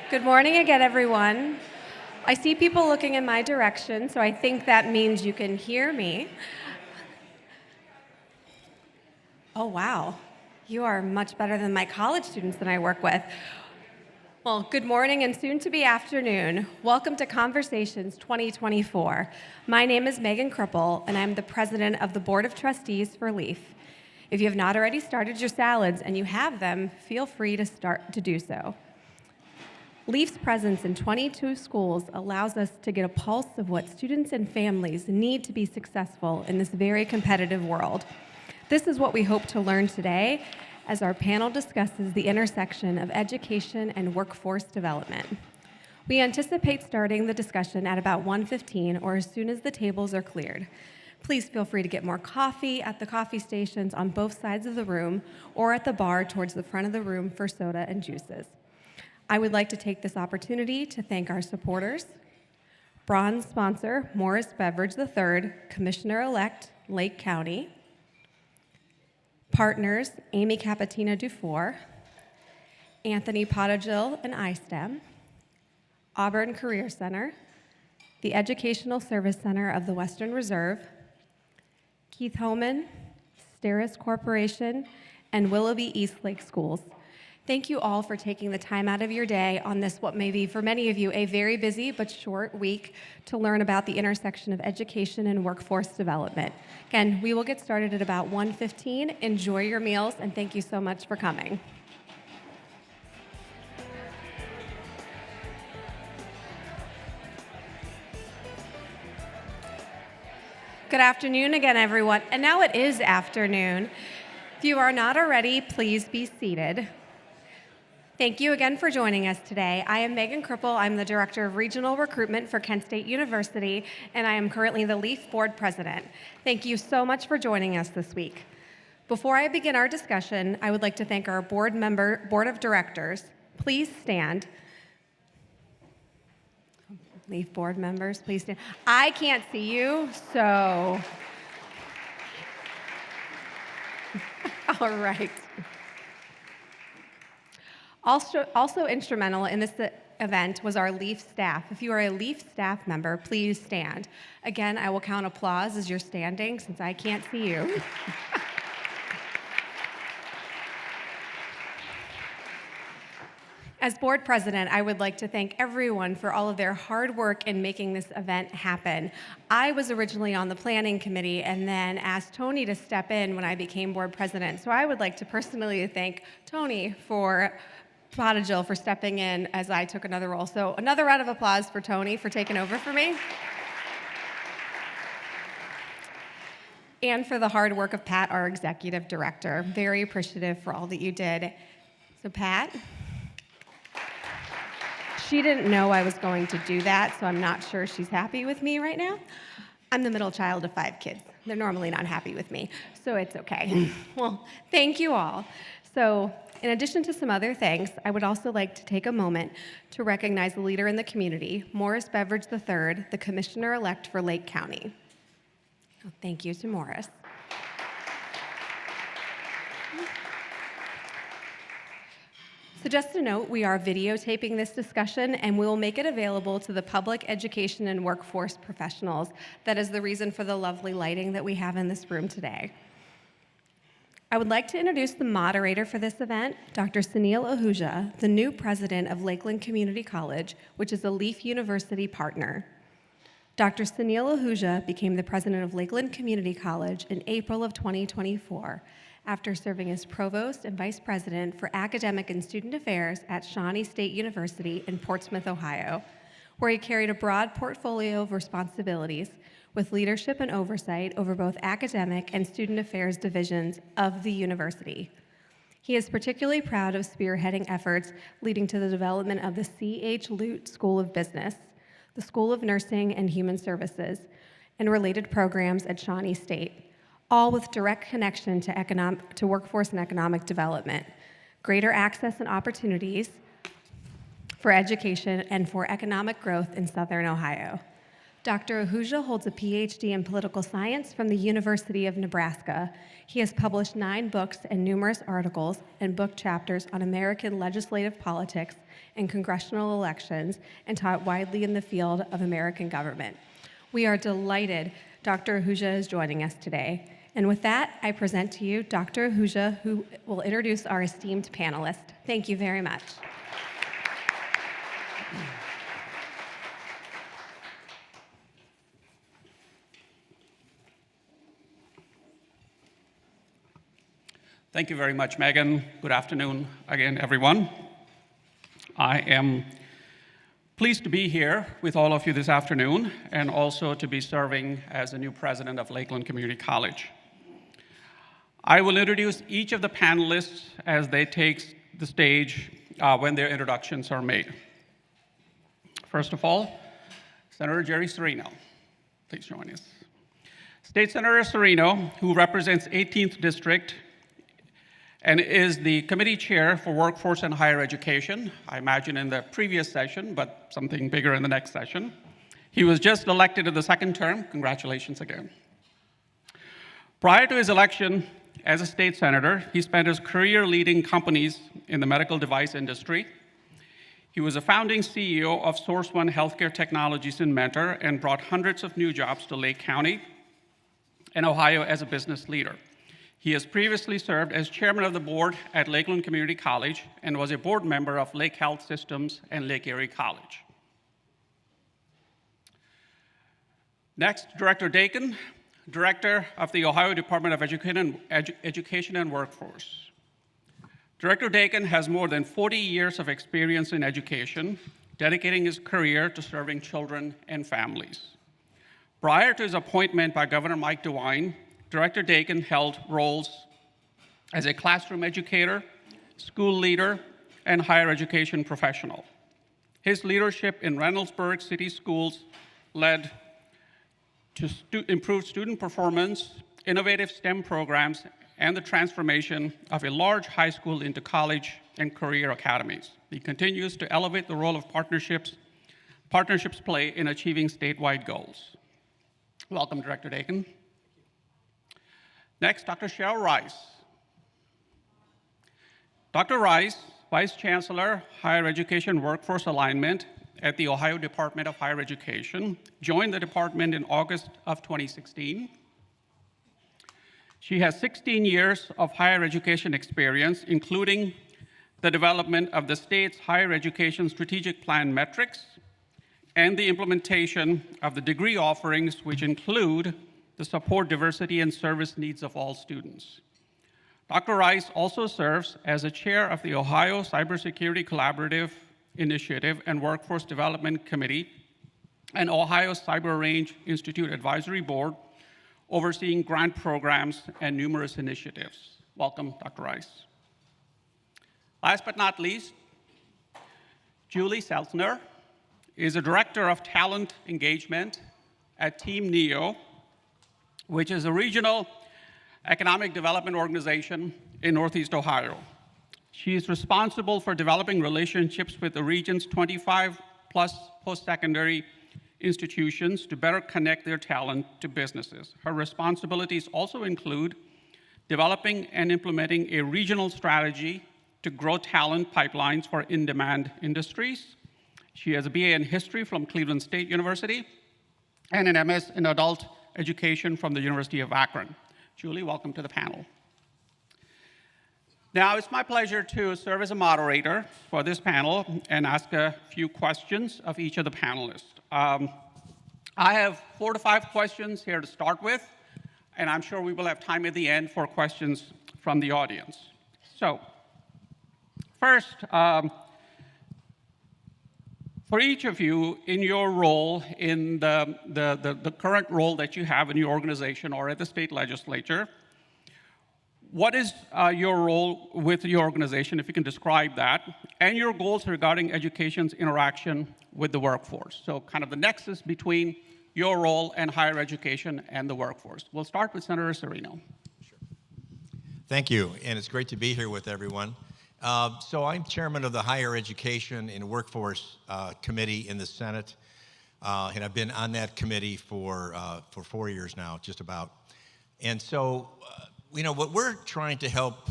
Good morning again, everyone. I see people looking in my direction, so I think that means you can hear me. Oh, wow. You are much better than my college students that I work with. Well, good morning and soon to be afternoon. Welcome to Conversations 2024. My name is Megan Kripple, and I'm the president of the Board of Trustees for LEAF. If you have not already started your salads and you have them, feel free to start to do so. LEAF's presence in 22 schools allows us to get a pulse of what students and families need to be successful in this very competitive world. This is what we hope to learn today as our panel discusses the intersection of education and workforce development. We anticipate starting the discussion at about 1:15 or as soon as the tables are cleared. Please feel free to get more coffee at the coffee stations on both sides of the room or at the bar towards the front of the room for soda and juices. I would like to take this opportunity to thank our supporters, bronze sponsor Morris Beverage III, Commissioner-elect Lake County, partners Amy Capatina Dufour, Anthony Potagil and iSTEM, Auburn Career Center, the Educational Service Center of the Western Reserve, Keith Homan, Steris Corporation, and Willoughby Eastlake Schools. Thank you all for taking the time out of your day on this, what may be for many of you, a very busy but short week to learn about the intersection of education and workforce development. Again, we will get started at about 1:15. Enjoy your meals, and thank you so much for coming. Good afternoon again, everyone. And now it is afternoon. If you are not already, please be seated. Thank you again for joining us today. I am Megan Kripple. I'm the Director of Regional Recruitment for Kent State University, and I am currently the LEAF Board President. Thank you so much for joining us this week. Before I begin our discussion, I would like to thank our board of directors. Please stand. LEAF board members, please stand. I can't see you, so. All right. Also instrumental in this event was our LEAF staff. If you are a LEAF staff member, please stand. Again, I will count applause as you're standing since I can't see you. As board president, I would like to thank everyone for all of their hard work in making this event happen. I was originally on the planning committee and then asked Tony to step in when I became board president. So I would like to personally thank Tony Potagil for stepping in as I took another role. So another round of applause for Tony for taking over for me. And for the hard work of Pat, our executive director. Very appreciative for all that you did. So Pat, she didn't know I was going to do that, so I'm not sure she's happy with me right now. I'm the middle child of 5 kids. They're normally not happy with me, so it's okay. Well, thank you all. So, in addition to some other things, I would also like to take a moment to recognize a leader in the community, Morris Beverage III, the Commissioner-elect for Lake County. Thank you to Morris. So just a note, we are videotaping this discussion and we will make it available to the public education and workforce professionals. That is the reason for the lovely lighting that we have in this room today. I would like to introduce the moderator for this event, Dr. Sunil Ahuja, the new president of Lakeland Community College, which is a LEAF University partner. Dr. Sunil Ahuja became the president of Lakeland Community College in April of 2024 after serving as provost and vice president for academic and student affairs at Shawnee State University in Portsmouth, Ohio, where he carried a broad portfolio of responsibilities with leadership and oversight over both academic and student affairs divisions of the university. He is particularly proud of spearheading efforts leading to the development of the C.H. Lute School of Business, the School of Nursing and Human Services, and related programs at Shawnee State, all with direct connection to workforce and economic development, greater access and opportunities for education and for economic growth in Southern Ohio. Dr. Ahuja holds a Ph.D. in political science from the University of Nebraska. He has published 9 books and numerous articles and book chapters on American legislative politics and congressional elections, and taught widely in the field of American government. We are delighted Dr. Ahuja is joining us today. And with that, I present to you Dr. Ahuja, who will introduce our esteemed panelists. Thank you very much. Thank you very much, Megan. Good afternoon again, everyone. I am pleased to be here with all of you this afternoon, and also to be serving as the new president of Lakeland Community College. I will introduce each of the panelists as they take the stage when their introductions are made. First of all, Senator Jerry Cirino. Please join us. State Senator Cirino, who represents 18th District and is the committee chair for workforce and higher education, I imagine in the previous session, but something bigger in the next session. He was just elected to the second term. Congratulations again. Prior to his election as a state senator, he spent his career leading companies in the medical device industry. He was a founding CEO of Source One Healthcare Technologies in Mentor and brought hundreds of new jobs to Lake County and Ohio as a business leader. He has previously served as chairman of the board at Lakeland Community College and was a board member of Lake Health Systems and Lake Erie College. Next, Director Dackin, Director of the Ohio Department of Education and Workforce. Director Dackin has more than 40 years of experience in education, dedicating his career to serving children and families. Prior to his appointment by Governor Mike DeWine, Director Dackin held roles as a classroom educator, school leader, and higher education professional. His leadership in Reynoldsburg City Schools led to improved student performance, innovative STEM programs, and the transformation of a large high school into college and career academies. He continues to elevate the role of partnerships play in achieving statewide goals. Welcome, Director Dackin. Next, Dr. Cheryl Rice. Dr. Rice, Vice Chancellor, Higher Education Workforce Alignment at the Ohio Department of Higher Education, joined the department in August of 2016. She has 16 years of higher education experience, including the development of the state's higher education strategic plan metrics and the implementation of the degree offerings, which include to support diversity and service needs of all students. Dr. Rice also serves as a chair of the Ohio Cybersecurity Collaborative Initiative and Workforce Development Committee and Ohio Cyber Range Institute Advisory Board, overseeing grant programs and numerous initiatives. Welcome, Dr. Rice. Last but not least, Julie Szeltner is a director of talent engagement at Team NEO, which is a regional economic development organization in Northeast Ohio. She is responsible for developing relationships with the region's 25+ post-secondary institutions to better connect their talent to businesses. Her responsibilities also include developing and implementing a regional strategy to grow talent pipelines for in-demand industries. She has a BA in history from Cleveland State University and an MS in adult education from the University of Akron. Julie, welcome to the panel. Now, it's my pleasure to serve as a moderator for this panel and ask a few questions of each of the panelists. I have 4 to 5 questions here to start with, and I'm sure we will have time at the end for questions from the audience. So, first, for each of you, in your role, in the current role that you have in your organization or at the state legislature, what is your role with your organization, if you can describe that, and your goals regarding education's interaction with the workforce? So kind of the nexus between your role and higher education and the workforce. We'll start with Senator Cirino. Sure. Thank you, and it's great to be here with everyone. So I'm chairman of the Higher Education and Workforce Committee in the Senate. and I've been on that committee for 4 years now, just about. And so, what we're trying to help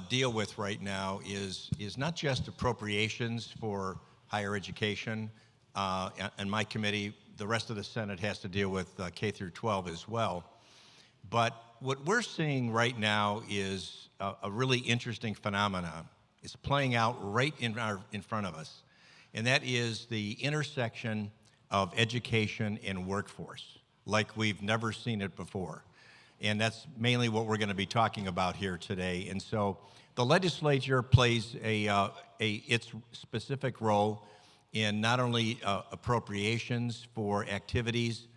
deal with right now is not just appropriations for higher education. And my committee, the rest of the Senate has to deal with K through 12 as well. But what we're seeing right now is a really interesting phenomenon. It's playing out right in front of us, and that is the intersection of education and workforce, like we've never seen it before. And that's mainly what we're going to be talking about here today. And so the legislature plays its specific role in not only appropriations for activities.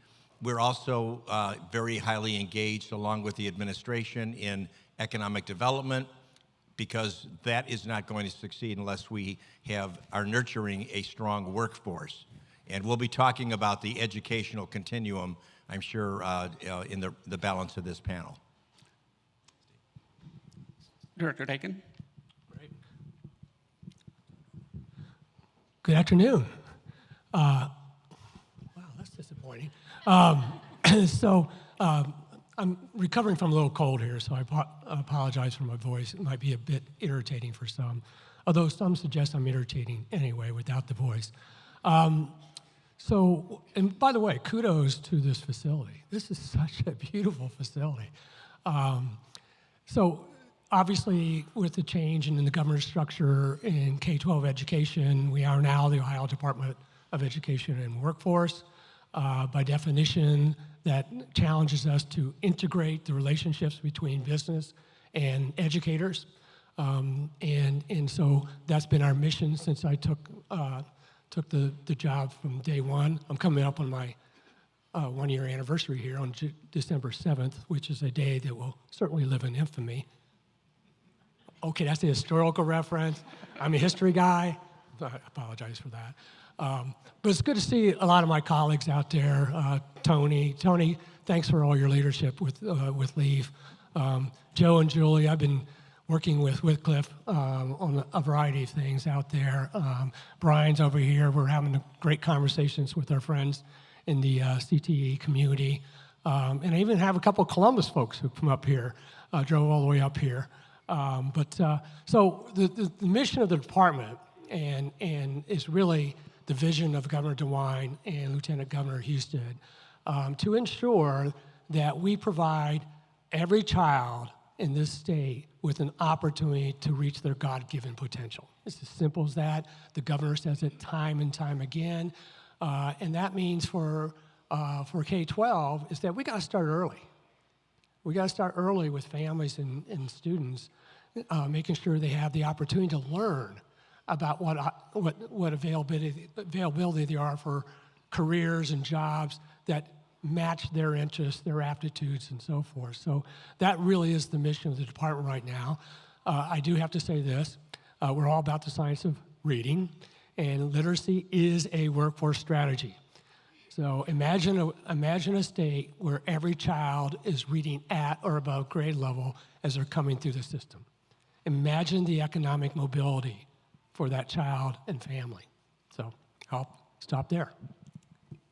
We're also very highly engaged, along with the administration, in economic development, because that is not going to succeed unless we are nurturing a strong workforce. And we'll be talking about the educational continuum, I'm sure, in the balance of this panel. Director Dackin. Great. Good afternoon. Wow, that's disappointing. I'm recovering from a little cold here, so I apologize for my voice. It might be a bit irritating for some, although some suggest I'm irritating anyway without the voice. And by the way, kudos to this facility. This is such a beautiful facility. Obviously, with the change in the government structure in K-12 education, we are now the Ohio Department of Education and Workforce. By definition, that challenges us to integrate the relationships between business and educators. So that's been our mission since I took the job from day one. I'm coming up on my 1-year anniversary here on December 7th, which is a day that will certainly live in infamy. Okay, that's a historical reference. I'm a history guy. I apologize for that. But it's good to see a lot of my colleagues out there. Tony, thanks for all your leadership with LEAVE. Joe and Julie, I've been working with Wycliffe on a variety of things out there. Brian's over here. We're having great conversations with our friends in the CTE community. And I even have a couple of Columbus folks who come up here, drove all the way up here. So the mission of the department and is really the vision of Governor DeWine and Lieutenant Governor Husted to ensure that we provide every child in this state with an opportunity to reach their God-given potential. It's as simple as that. The governor says it time and time again. And that means for K-12 is that we got to start early. We got to start early with families and students, making sure they have the opportunity to learn about what availability there are for careers and jobs that match their interests, their aptitudes, and so forth. So that really is the mission of the department right now. I do have to say this. We're all about the science of reading, and literacy is a workforce strategy. So imagine a state where every child is reading at or above grade level as they're coming through the system. Imagine the economic mobility for that child and family. So I'll stop there.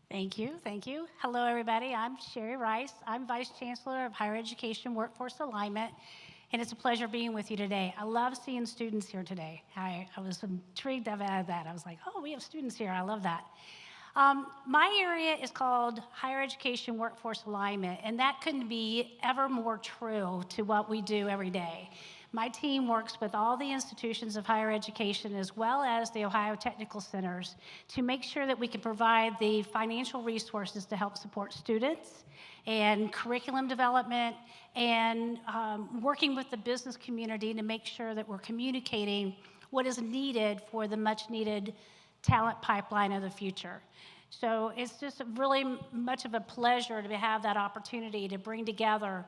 Thank you, thank you. Hello, everybody. I'm Cheryl Rice. I'm Vice Chancellor of Higher Education Workforce Alignment, and it's a pleasure being with you today. I love seeing students here today. I was intrigued about that. I was like, oh, we have students here. I love that. My area is called Higher Education Workforce Alignment, and that couldn't be ever more true to what we do every day. My team works with all the institutions of higher education as well as the Ohio Technical Centers to make sure that we can provide the financial resources to help support students and curriculum development and working with the business community to make sure that we're communicating what is needed for the much needed talent pipeline of the future. So it's just really much of a pleasure to have that opportunity to bring together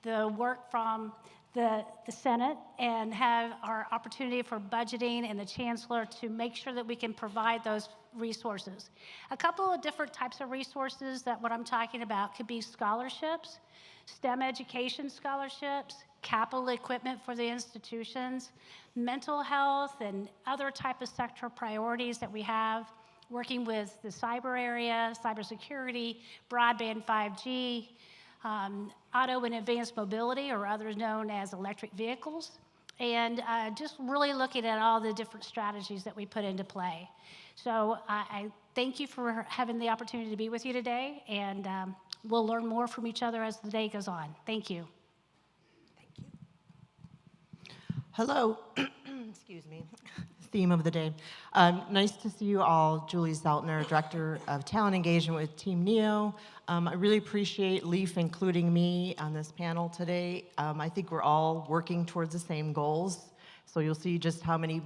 the work from the Senate and have our opportunity for budgeting and the Chancellor to make sure that we can provide those resources. A couple of different types of resources that what I'm talking about could be scholarships, STEM education scholarships, capital equipment for the institutions, mental health and other type of sector priorities that we have. working with the cyber area, cybersecurity, broadband 5G, auto and advanced mobility, or others known as electric vehicles, and just really looking at all the different strategies that we put into play. So I thank you for having the opportunity to be with you today, and we'll learn more from each other as the day goes on. Thank you. Hello, excuse me, theme of the day. Nice to see you all. Julie Szeltner, Director of Talent Engagement with Team NEO. I really appreciate LEAF including me on this panel today. I think we're all working towards the same goals, so you'll see just how many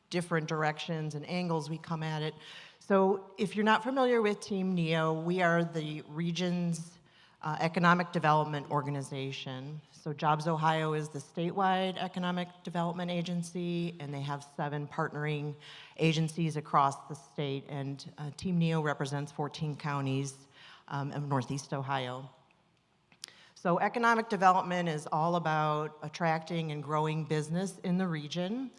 different directions and angles we come at it. So if you're not familiar with Team NEO, we are the region's economic development organization. So Jobs Ohio is the statewide economic development agency, and they have 7 partnering agencies across the state, and Team NEO represents 14 counties of Northeast Ohio. So economic development is all about attracting and growing business in the region.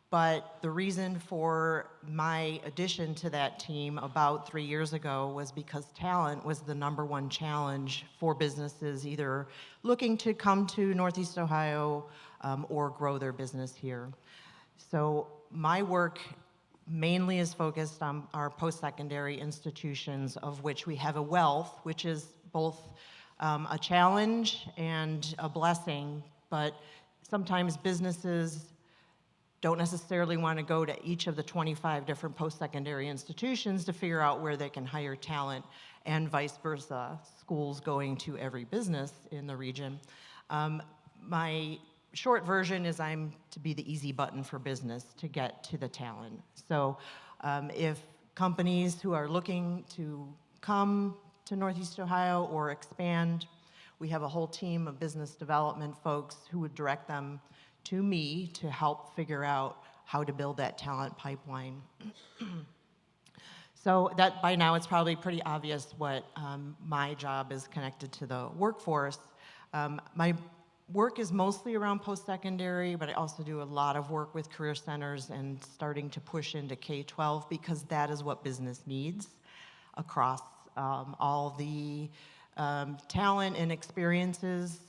But the reason for my addition to that team about 3 years ago was because talent was the #1 challenge for businesses either looking to come to Northeast Ohio or grow their business here. So my work mainly is focused on our post-secondary institutions, of which we have a wealth, which is both a challenge and a blessing, but sometimes businesses don't necessarily want to go to each of the 25 different post-secondary institutions to figure out where they can hire talent, and vice versa, schools going to every business in the region. My short version is I'm to be the easy button for business to get to the talent. So if companies who are looking to come to Northeast Ohio or expand, we have a whole team of business development folks who would direct them to me to help figure out how to build that talent pipeline. So that by now it's probably pretty obvious what my job is connected to the workforce. My work is mostly around post-secondary, but I also do a lot of work with career centers and starting to push into K-12 because that is what business needs across all the talent and experiences.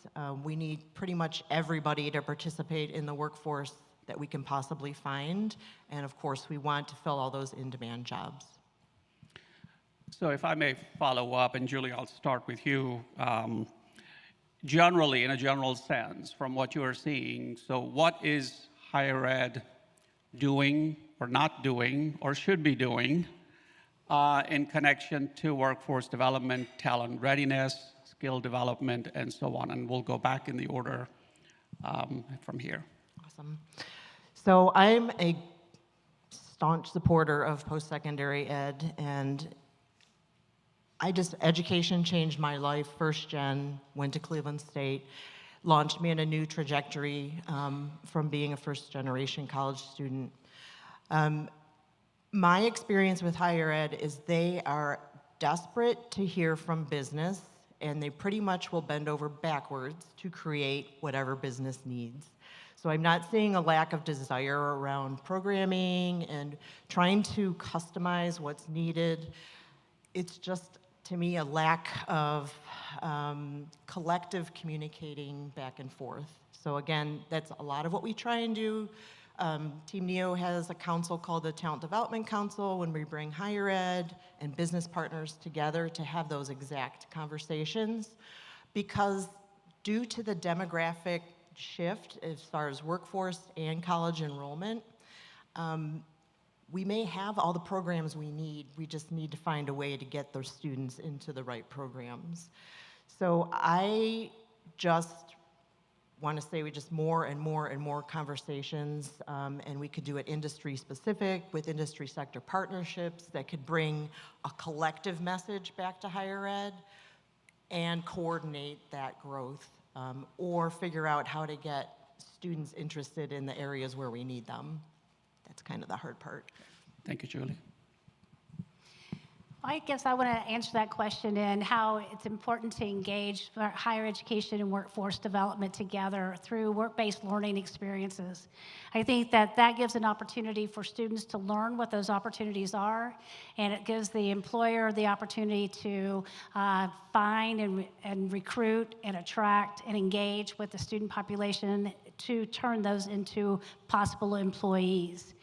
We need pretty much everybody to participate in the workforce that we can possibly find. And of course, we want to fill all those in-demand jobs. So if I may follow up, and Julie, I'll start with you. Generally, in a general sense, from what you are seeing, so what is higher ed doing or not doing or should be doing in connection to workforce development, talent readiness, skill development, and so on? And we'll go back in the order from here. Awesome. So I'm a staunch supporter of post-secondary ed, and education changed my life. First gen, went to Cleveland State, launched me in a new trajectory from being a first-generation college student. My experience with higher ed is they are desperate to hear from business, and they pretty much will bend over backwards to create whatever business needs. So I'm not seeing a lack of desire around programming and trying to customize what's needed. It's just, to me, a lack of collective communicating back and forth. So again, that's a lot of what we try and do. Team NEO has a council called the Talent Development Council when we bring higher ed and business partners together to have those exact conversations, because due to the demographic shift as far as workforce and college enrollment, we may have all the programs we need. We just need to find a way to get those students into the right programs. So I just want to say we just more and more conversations, and we could do it industry specific with industry sector partnerships that could bring a collective message back to higher ed and coordinate that growth, or figure out how to get students interested in the areas where we need them. That's kind of the hard part. Thank you, Julie. I guess I want to answer that question and how it's important to engage higher education and workforce development together through work-based learning experiences. I think that that gives an opportunity for students to learn what those opportunities are, and it gives the employer the opportunity to find and recruit and attract and engage with the student population to turn those into possible employees.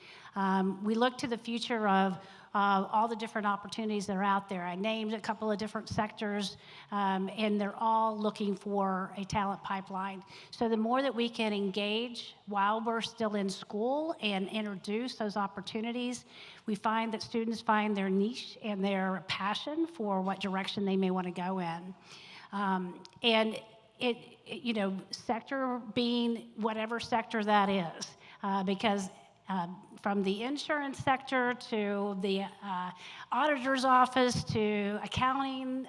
We look to the future of all the different opportunities that are out there. I named a couple of different sectors, and they're all looking for a talent pipeline. So the more that we can engage while we're still in school and introduce those opportunities, we find that students find their niche and their passion for what direction they may want to go in. And sector being whatever sector that is, because from the insurance sector to the auditor's office to accounting,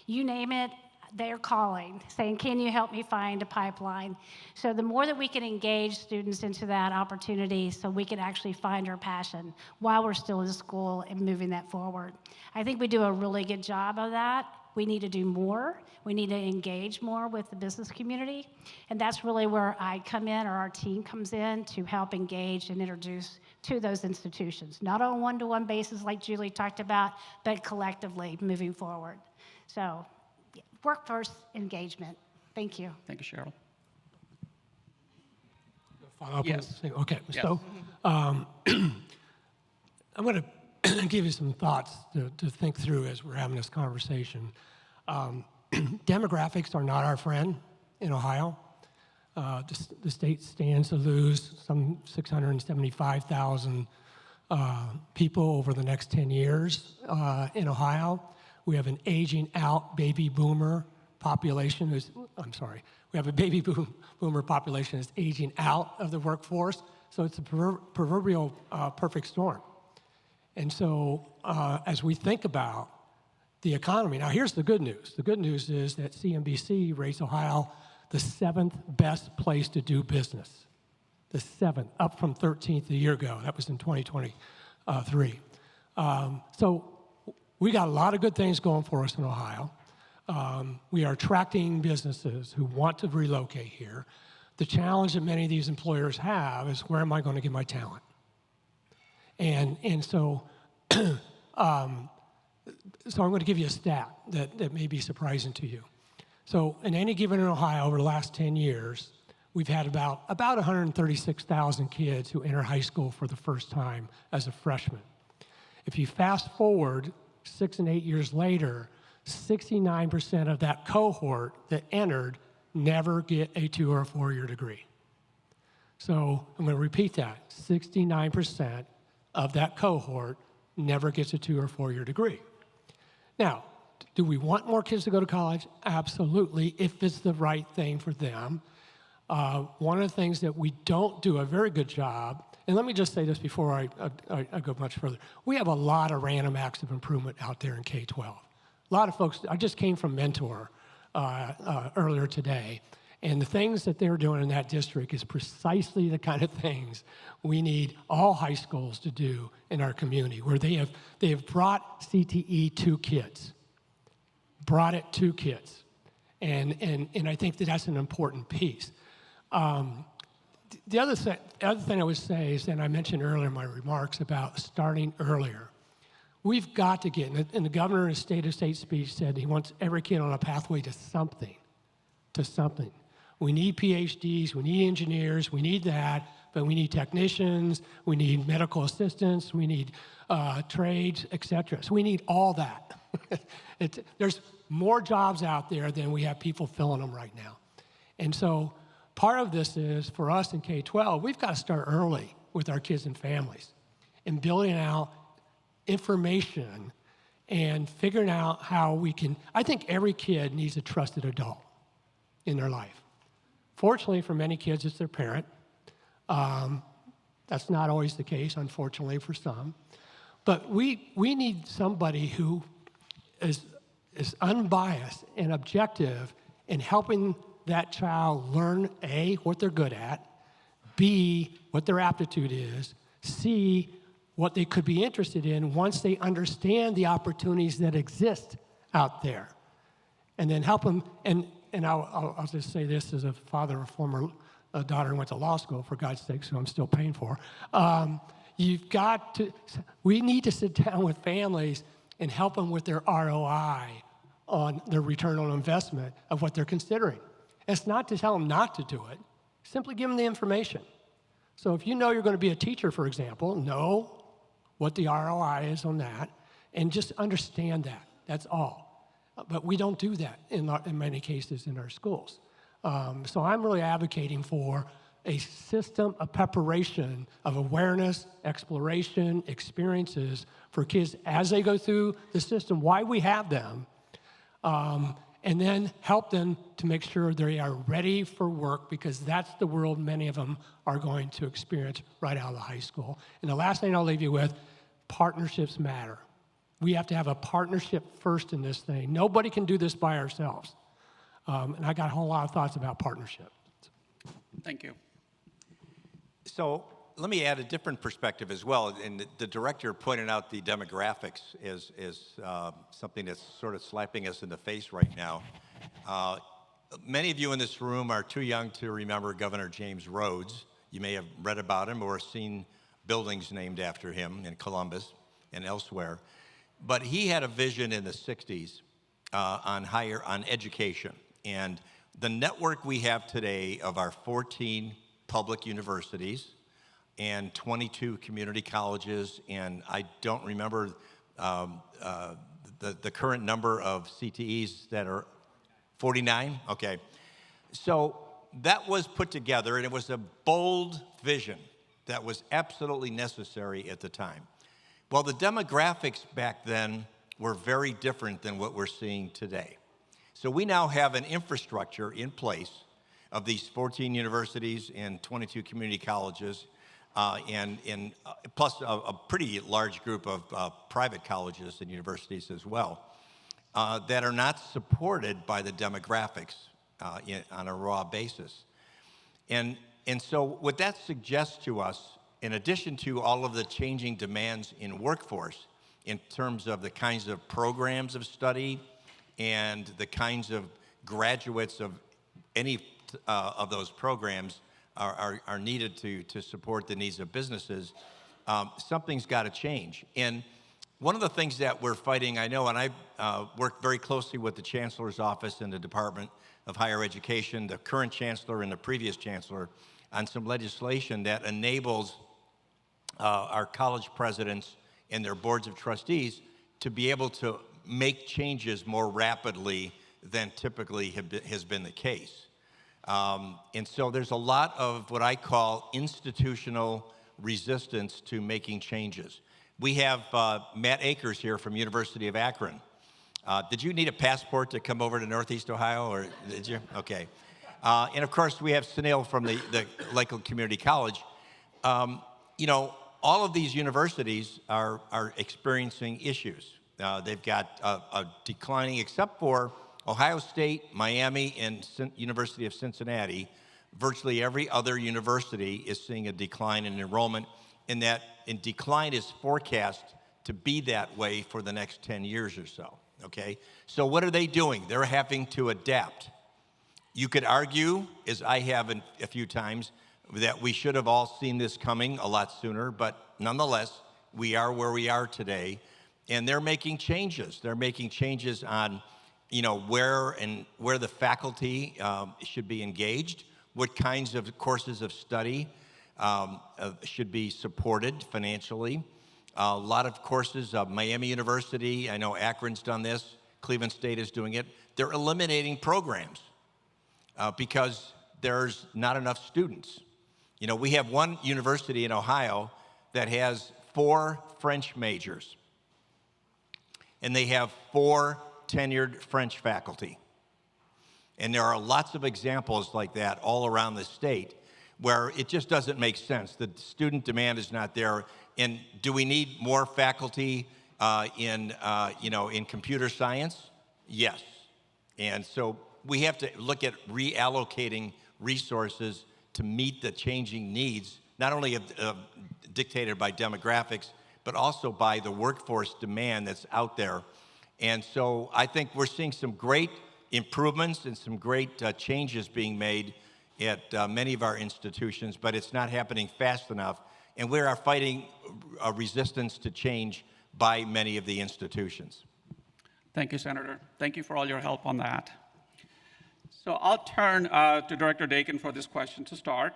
you name it, they're calling, saying, can you help me find a pipeline? So the more that we can engage students into that opportunity so we can actually find our passion while we're still in school and moving that forward. I think we do a really good job of that. We need to do more. We need to engage more with the business community. And that's really where I come in, or our team comes in, to help engage and introduce to those institutions. Not on a one-to-one basis like Julie talked about, but collectively moving forward. So workforce engagement. Thank you. Thank you, Cheryl. Follow up? Yes. Okay. Yes. So I'm going to give you some thoughts to think through as we're having this conversation. Demographics are not our friend in Ohio. The state stands to lose some 675,000 people over the next 10 years in Ohio. We have an aging out baby boomer population we have a baby boomer population that's aging out of the workforce, so it's a proverbial perfect storm. And so as we think about the economy, now here's the good news. The good news is that CNBC rates Ohio the 7th best place to do business. The 7th, up from 13th a year ago. That was in 2023. So we got a lot of good things going for us in Ohio. We are attracting businesses who want to relocate here. The challenge that many of these employers have is, where am I going to get my talent? And so I'm going to give you a stat that may be surprising to you. So in any given in Ohio over the last 10 years, we've had about 136,000 kids who enter high school for the first time as a freshman. If you fast forward 6 and 8 years later, 69% of that cohort that entered never get a 2 or a 4-year degree. So I'm going to repeat that. 69% of that cohort never gets a 2 or 4-year degree. Now, do we want more kids to go to college? Absolutely, if it's the right thing for them. One of the things that we don't do a very good job, and let me just say this before I go much further. We have a lot of random acts of improvement out there in K-12. A lot of folks, I just came from Mentor earlier today, and the things that they're doing in that district is precisely the kind of things we need all high schools to do in our community, where they have brought CTE to kids, brought it to kids. And I think that's an important piece. The other thing I would say is, and I mentioned earlier in my remarks about starting earlier. We've got to get, and the governor in his State of State speech said he wants every kid on a pathway to something, We need PhDs, we need engineers, we need that, but we need technicians, we need medical assistants, we need trades, et cetera. So we need all that. There's more jobs out there than we have people filling them right now. And so part of this is, for us in K-12, we've got to start early with our kids and families and building out information and figuring out how we can. I think every kid needs a trusted adult in their life. Fortunately, for many kids, it's their parent. That's not always the case, unfortunately, for some. But we need somebody who is unbiased and objective in helping that child learn, A, what they're good at, B, what their aptitude is, C, what they could be interested in once they understand the opportunities that exist out there. And then help them, and I'll just say this as a father of a former daughter who went to law school, for God's sake, who I'm still paying for. We need to sit down with families and help them with their ROI on their return on investment of what they're considering. It's not to tell them not to do it, simply give them the information. So if you know you're going to be a teacher, for example, know what the ROI is on that, and just understand that. That's all. But we don't do that in many cases in our schools. So I'm really advocating for a system of preparation of awareness, exploration, experiences for kids as they go through the system, why we have them, and then help them to make sure they are ready for work, because that's the world many of them are going to experience right out of the high school. And the last thing I'll leave you with, partnerships matter. We have to have a partnership first in this thing. Nobody can do this by ourselves. And I got a whole lot of thoughts about partnership. Thank you. So let me add a different perspective as well. And the director pointed out the demographics as something that's sort of slapping us in the face right now. Many of you in this room are too young to remember Governor James Rhodes. You may have read about him or seen buildings named after him in Columbus and elsewhere. But he had a vision in the 60s on education. And the network we have today of our 14 public universities and 22 community colleges, and I don't remember the current number of CTEs that are 49? Okay. So that was put together, and it was a bold vision that was absolutely necessary at the time. Well, the demographics back then were very different than what we're seeing today. So we now have an infrastructure in place of these 14 universities and 22 community colleges, and plus a pretty large group of private colleges and universities as well, that are not supported by the demographics on a raw basis. And so what that suggests to us, in addition to all of the changing demands in workforce, in terms of the kinds of programs of study and the kinds of graduates of any of those programs are needed to support the needs of businesses, something's got to change. And one of the things that we're fighting, I know, and I worked very closely with the Chancellor's office and the Department of Higher Education, the current Chancellor and the previous Chancellor, on some legislation that enables our college presidents and their boards of trustees to be able to make changes more rapidly than typically has been the case. And so there's a lot of what I call institutional resistance to making changes. We have Matt Akers here from University of Akron. Did you need a passport to come over to Northeast Ohio, or did you? Okay. And of course, we have Sunil from the Lakeland Community College. You know, all of these universities are experiencing issues. They've got a declining, except for Ohio State, Miami, and University of Cincinnati. Virtually every other university is seeing a decline in enrollment, and that decline is forecast to be that way for the next 10 years or so, okay? So what are they doing? They're having to adapt. You could argue, as I have a few times, that we should have all seen this coming a lot sooner, but nonetheless, we are where we are today, and they're making changes. They're making changes on, you know, where the faculty should be engaged, what kinds of courses of study should be supported financially. A lot of courses, Miami University, I know Akron's done this, Cleveland State is doing it. They're eliminating programs because there's not enough students. You know, we have one university in Ohio that has 4 French majors, and they have 4 tenured French faculty. And there are lots of examples like that all around the state where it just doesn't make sense. The student demand is not there. And do we need more faculty in computer science? Yes. And so we have to look at reallocating resources to meet the changing needs, not only dictated by demographics, but also by the workforce demand that's out there. And so I think we're seeing some great improvements and some great changes being made at many of our institutions, but it's not happening fast enough. And we are fighting a resistance to change by many of the institutions. Thank you, Senator. Thank you for all your help on that. So I'll turn to Director Dackin for this question to start.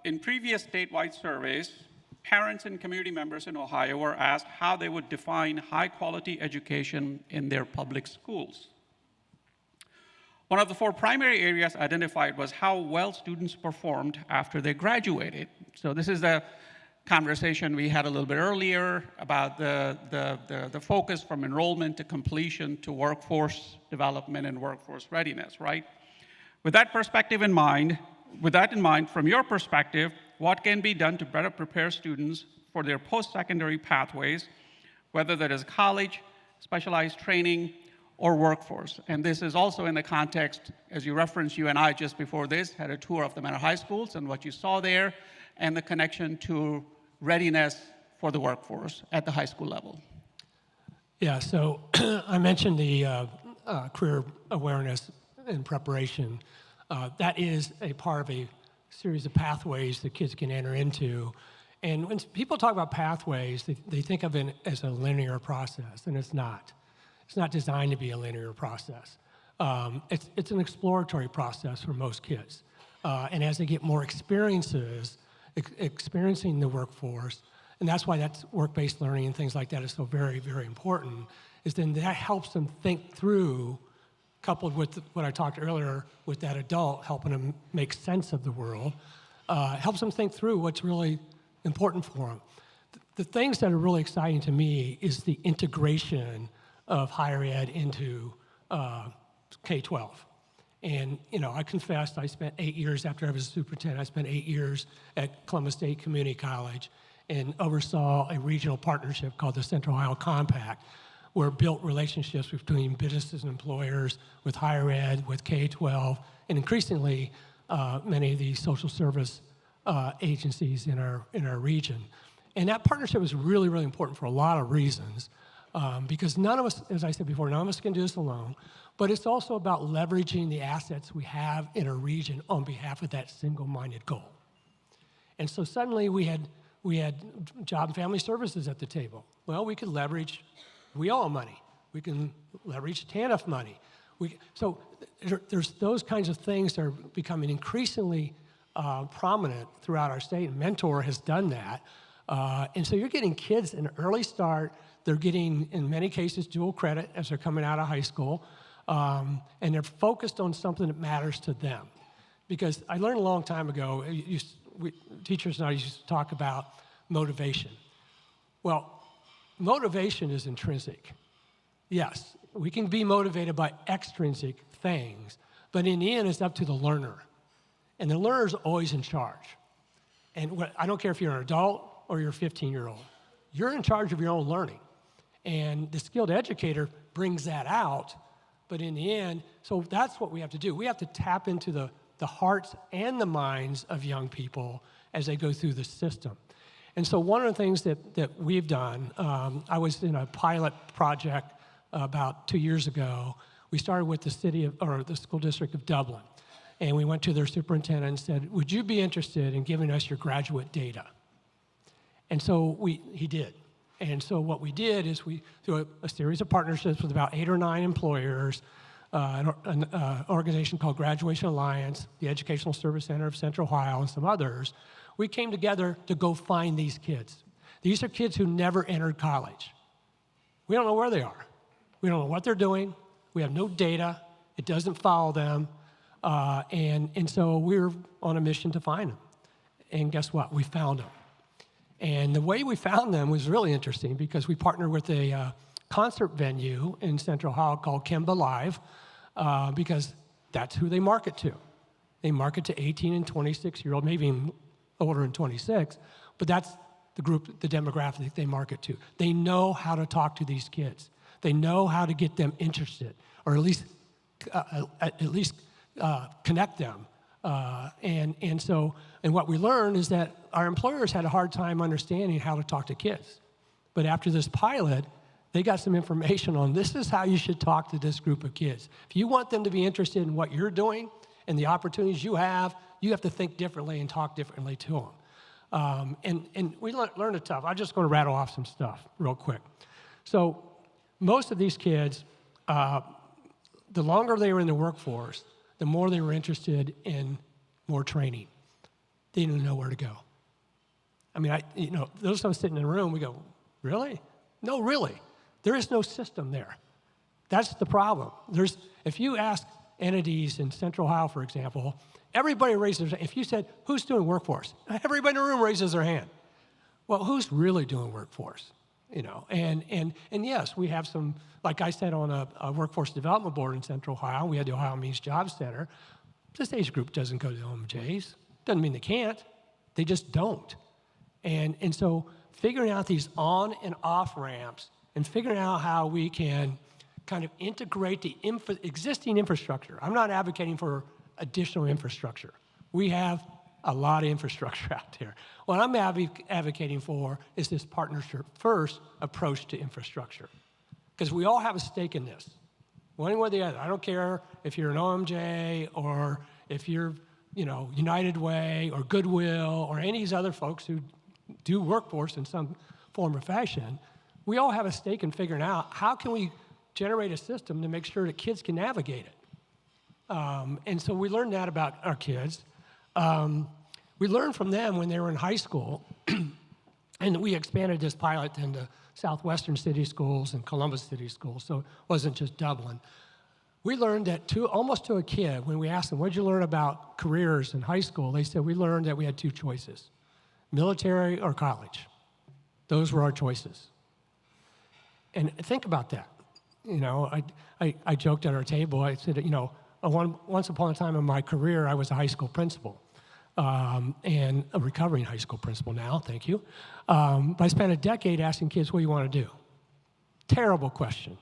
In previous statewide surveys, parents and community members in Ohio were asked how they would define high-quality education in their public schools. One of the 4 primary areas identified was how well students performed after they graduated. So this is the conversation we had a little bit earlier about the focus from enrollment to completion to workforce development and workforce readiness, right? With that in mind, from your perspective, what can be done to better prepare students for their post-secondary pathways, whether that is college, specialized training, or workforce? And this is also in the context, as you referenced, you and I just before this had a tour of the Manor High Schools and what you saw there, and the connection to readiness for the workforce at the high school level. Yeah, so I mentioned the career awareness and preparation. That is a part of a series of pathways that kids can enter into. And when people talk about pathways, they think of it as a linear process, and it's not. It's not designed to be a linear process. It's an exploratory process for most kids. And as they get more experiences, experiencing the workforce, and that's why that's work-based learning and things like that is so very, very important, is then that helps them think through, coupled with what I talked earlier with that adult helping them make sense of the world, helps them think through what's really important for them. The things that are really exciting to me is the integration of higher ed into K-12. And, you know, I confessed, I spent 8 years after I was a superintendent, I spent 8 years at Columbus State Community College and oversaw a regional partnership called the Central Ohio Compact, where it built relationships between businesses and employers, with higher ed, with K-12, and increasingly many of the social service agencies in our region. And that partnership was really, really important for a lot of reasons. Because none of us, as I said before, none of us can do this alone, but it's also about leveraging the assets we have in a region on behalf of that single-minded goal. And so suddenly we had Job and Family Services at the table. Well, we could leverage WIOA money. We can leverage TANF money. So there's those kinds of things that are becoming increasingly prominent throughout our state, and Mentor has done that. And so you're getting kids an early start. They're getting, in many cases, dual credit as they're coming out of high school, and they're focused on something that matters to them. Because I learned a long time ago, teachers and I used to talk about motivation. Well, motivation is intrinsic. Yes, we can be motivated by extrinsic things, but in the end, it's up to the learner. And the learner's always in charge. And I don't care if you're an adult or you're a 15-year-old. You're in charge of your own learning. And the skilled educator brings that out, but in the end, so that's what we have to do. We have to tap into the hearts and the minds of young people as they go through the system. And so one of the things that we've done, I was in a pilot project about 2 years ago. We started with the school district of Dublin, and we went to their superintendent and said, would you be interested in giving us your graduate data? And so he did. And so what we did is through a series of partnerships with about 8 or 9 employers, an organization called Graduation Alliance, the Educational Service Center of Central Ohio, and some others, we came together to go find these kids. These are kids who never entered college. We don't know where they are. We don't know what they're doing. We have no data. It doesn't follow them. And so we're on a mission to find them. And guess what? We found them. And the way we found them was really interesting because we partnered with a concert venue in Central Ohio called Kemba Live because that's who they market to. They market to 18 and 26-year-old, maybe even older than 26, but that's the group, the demographic they market to. They know how to talk to these kids. They know how to get them interested, or at least connect them And what we learned is that our employers had a hard time understanding how to talk to kids. But after this pilot, they got some information on this is how you should talk to this group of kids. If you want them to be interested in what you're doing and the opportunities you have to think differently and talk differently to them. And we learned a tough. I'm just going to rattle off some stuff real quick. So most of these kids, the longer they were in the workforce, the more they were interested in more training. They didn't know where to go. I mean, those of us sitting in the room, we go, really? No, really. There is no system there. That's the problem. If you ask entities in Central Ohio, for example, everybody raises their hand. If you said, who's doing workforce? Everybody in the room raises their hand. Well, who's really doing workforce? And yes, we have some, like I said, on a workforce development board in Central Ohio, we had the Ohio Means Job Center. This age group doesn't go to the OMJs. Doesn't mean they can't. They just don't. And so figuring out these on and off ramps and figuring out how we can kind of integrate the existing infrastructure. I'm not advocating for additional infrastructure. We have a lot of infrastructure out there. What I'm advocating for is this partnership first approach to infrastructure. Because we all have a stake in this, one way or the other. I don't care if you're an OMJ or if you're, United Way or Goodwill or any of these other folks who do workforce in some form or fashion. We all have a stake in figuring out how can we generate a system to make sure that kids can navigate it. And so we learned that about our kids. We learned from them when they were in high school, and we expanded this pilot into southwestern city schools and Columbus city schools, so it wasn't just Dublin. We learned that almost to a kid, when we asked them, what did you learn about careers in high school? They said, we learned that we had two choices, military or college. Those were our choices. And think about that. I joked at our table, I said, once upon a time in my career, I was a high school principal. And a recovering high school principal now, thank you. But I spent a decade asking kids, what do you want to do? Terrible question.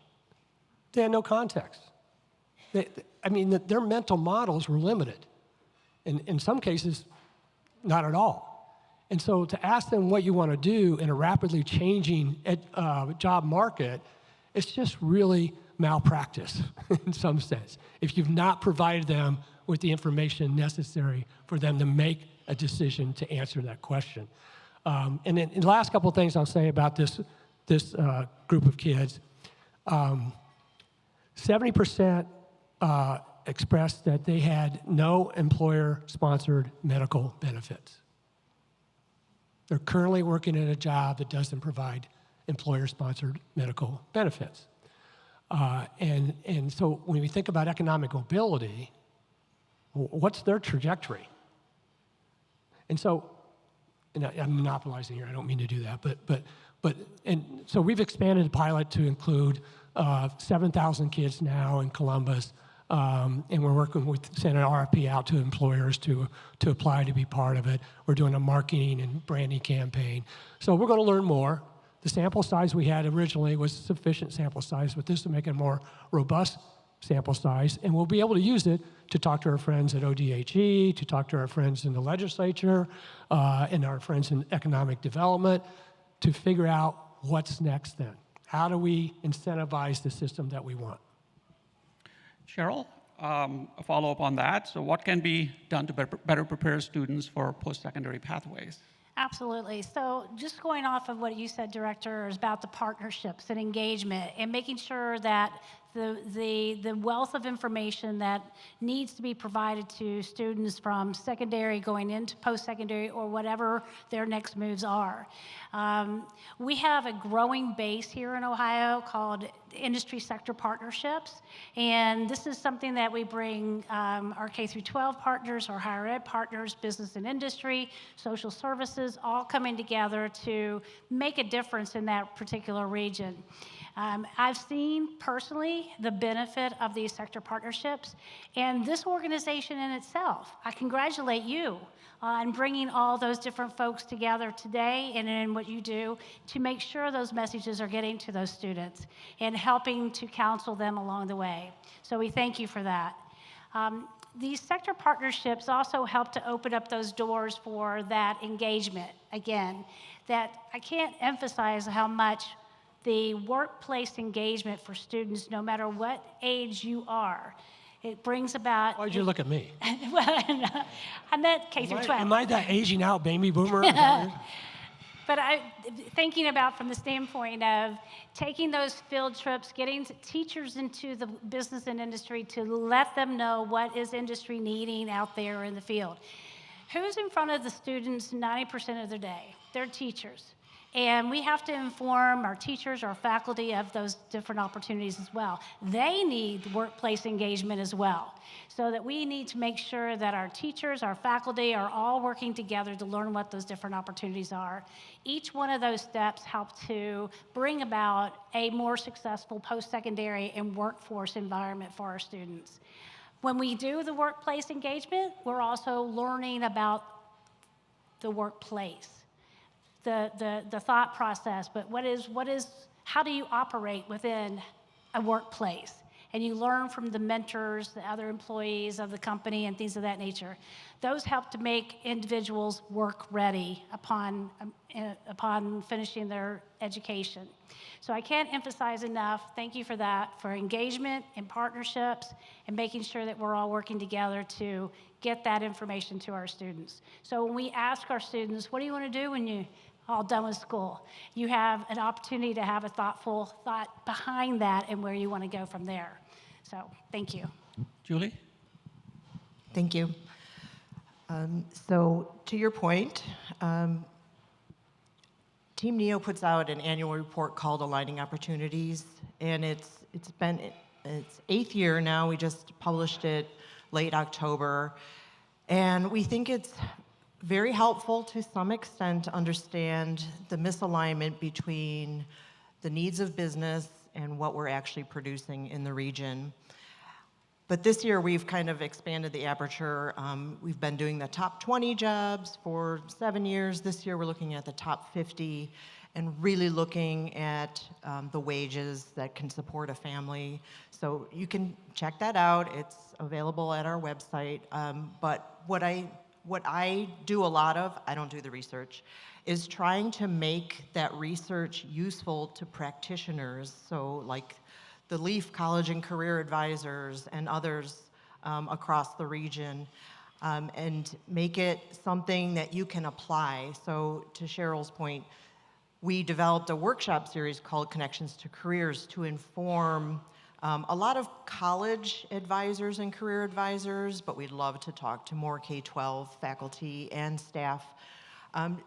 They had no context. Their mental models were limited. And in some cases, not at all. And so to ask them what you want to do in a rapidly changing job market, it's just really malpractice in some sense. If you've not provided them with the information necessary for them to make a decision to answer that question. And then the last couple of things I'll say about this group of kids, 70% expressed that they had no employer-sponsored medical benefits. They're currently working at a job that doesn't provide employer-sponsored medical benefits. And so when we think about economic mobility, what's their trajectory? And so, and I'm monopolizing here, I don't mean to do that, and so we've expanded the pilot to include 7,000 kids now in Columbus, and we're working with sending an RFP out to employers to apply to be part of it. We're doing a marketing and branding campaign. So we're going to learn more. The sample size we had originally was sufficient sample size, but this will make it a more robust sample size, and we'll be able to use it to talk to our friends at ODHE, to talk to our friends in the legislature, and our friends in economic development, to figure out what's next then. How do we incentivize the system that we want? Cheryl, a follow-up on that. So what can be done to better prepare students for post-secondary pathways? Absolutely. So just going off of what you said, Director, is about the partnerships and engagement and making sure that the wealth of information that needs to be provided to students from secondary going into post-secondary or whatever their next moves are. We have a growing base here in Ohio called Industry Sector Partnerships, and this is something that we bring our K-12 partners, our higher ed partners, business and industry, social services, all coming together to make a difference in that particular region. I've seen personally the benefit of these sector partnerships, and this organization in itself. I congratulate you on bringing all those different folks together today and in what you do to make sure those messages are getting to those students and helping to counsel them along the way. So we thank you for that. These sector partnerships also help to open up those doors for that engagement. Again, that I can't emphasize how much the workplace engagement for students, no matter what age you are, it brings about. Why'd you look at me? Well, I meant K through 12. Am I that aging out baby boomer? But thinking about from the standpoint of taking those field trips, getting teachers into the business and industry to let them know what is industry needing out there in the field. Who's in front of the students 90% of their day? They're teachers. And we have to inform our teachers, our faculty of those different opportunities as well. They need workplace engagement as well. So that we need to make sure that our teachers, our faculty are all working together to learn what those different opportunities are. Each one of those steps help to bring about a more successful post-secondary and workforce environment for our students. When we do the workplace engagement, we're also learning about the workplace. The thought process, but how do you operate within a workplace? And you learn from the mentors, the other employees of the company and things of that nature. Those help to make individuals work ready upon finishing their education. So I can't emphasize enough, thank you for that, for engagement and partnerships and making sure that we're all working together to get that information to our students. So when we ask our students, what do you want to do when you all done with school? You have an opportunity to have a thoughtful thought behind that and where you want to go from there. So, thank you. Julie? Thank you. So, to your point, Team NEO puts out an annual report called Aligning Opportunities, and it's been its 8th year now. We just published it late October, and we think it's very helpful to some extent to understand the misalignment between the needs of business and what we're actually producing in the region. But this year we've kind of expanded the aperture. We've been doing the top 20 jobs for 7 years. This year we're looking at the top 50 and really looking at the wages that can support a family. So you can check that out. It's available at our website. But what I do a lot of, I don't do the research, is trying to make that research useful to practitioners. So like the Leaf College and Career Advisors and others across the region, and make it something that you can apply. So to Cheryl's point, we developed a workshop series called Connections to Careers to inform a lot of college advisors and career advisors, but we'd love to talk to more K-12 faculty and staff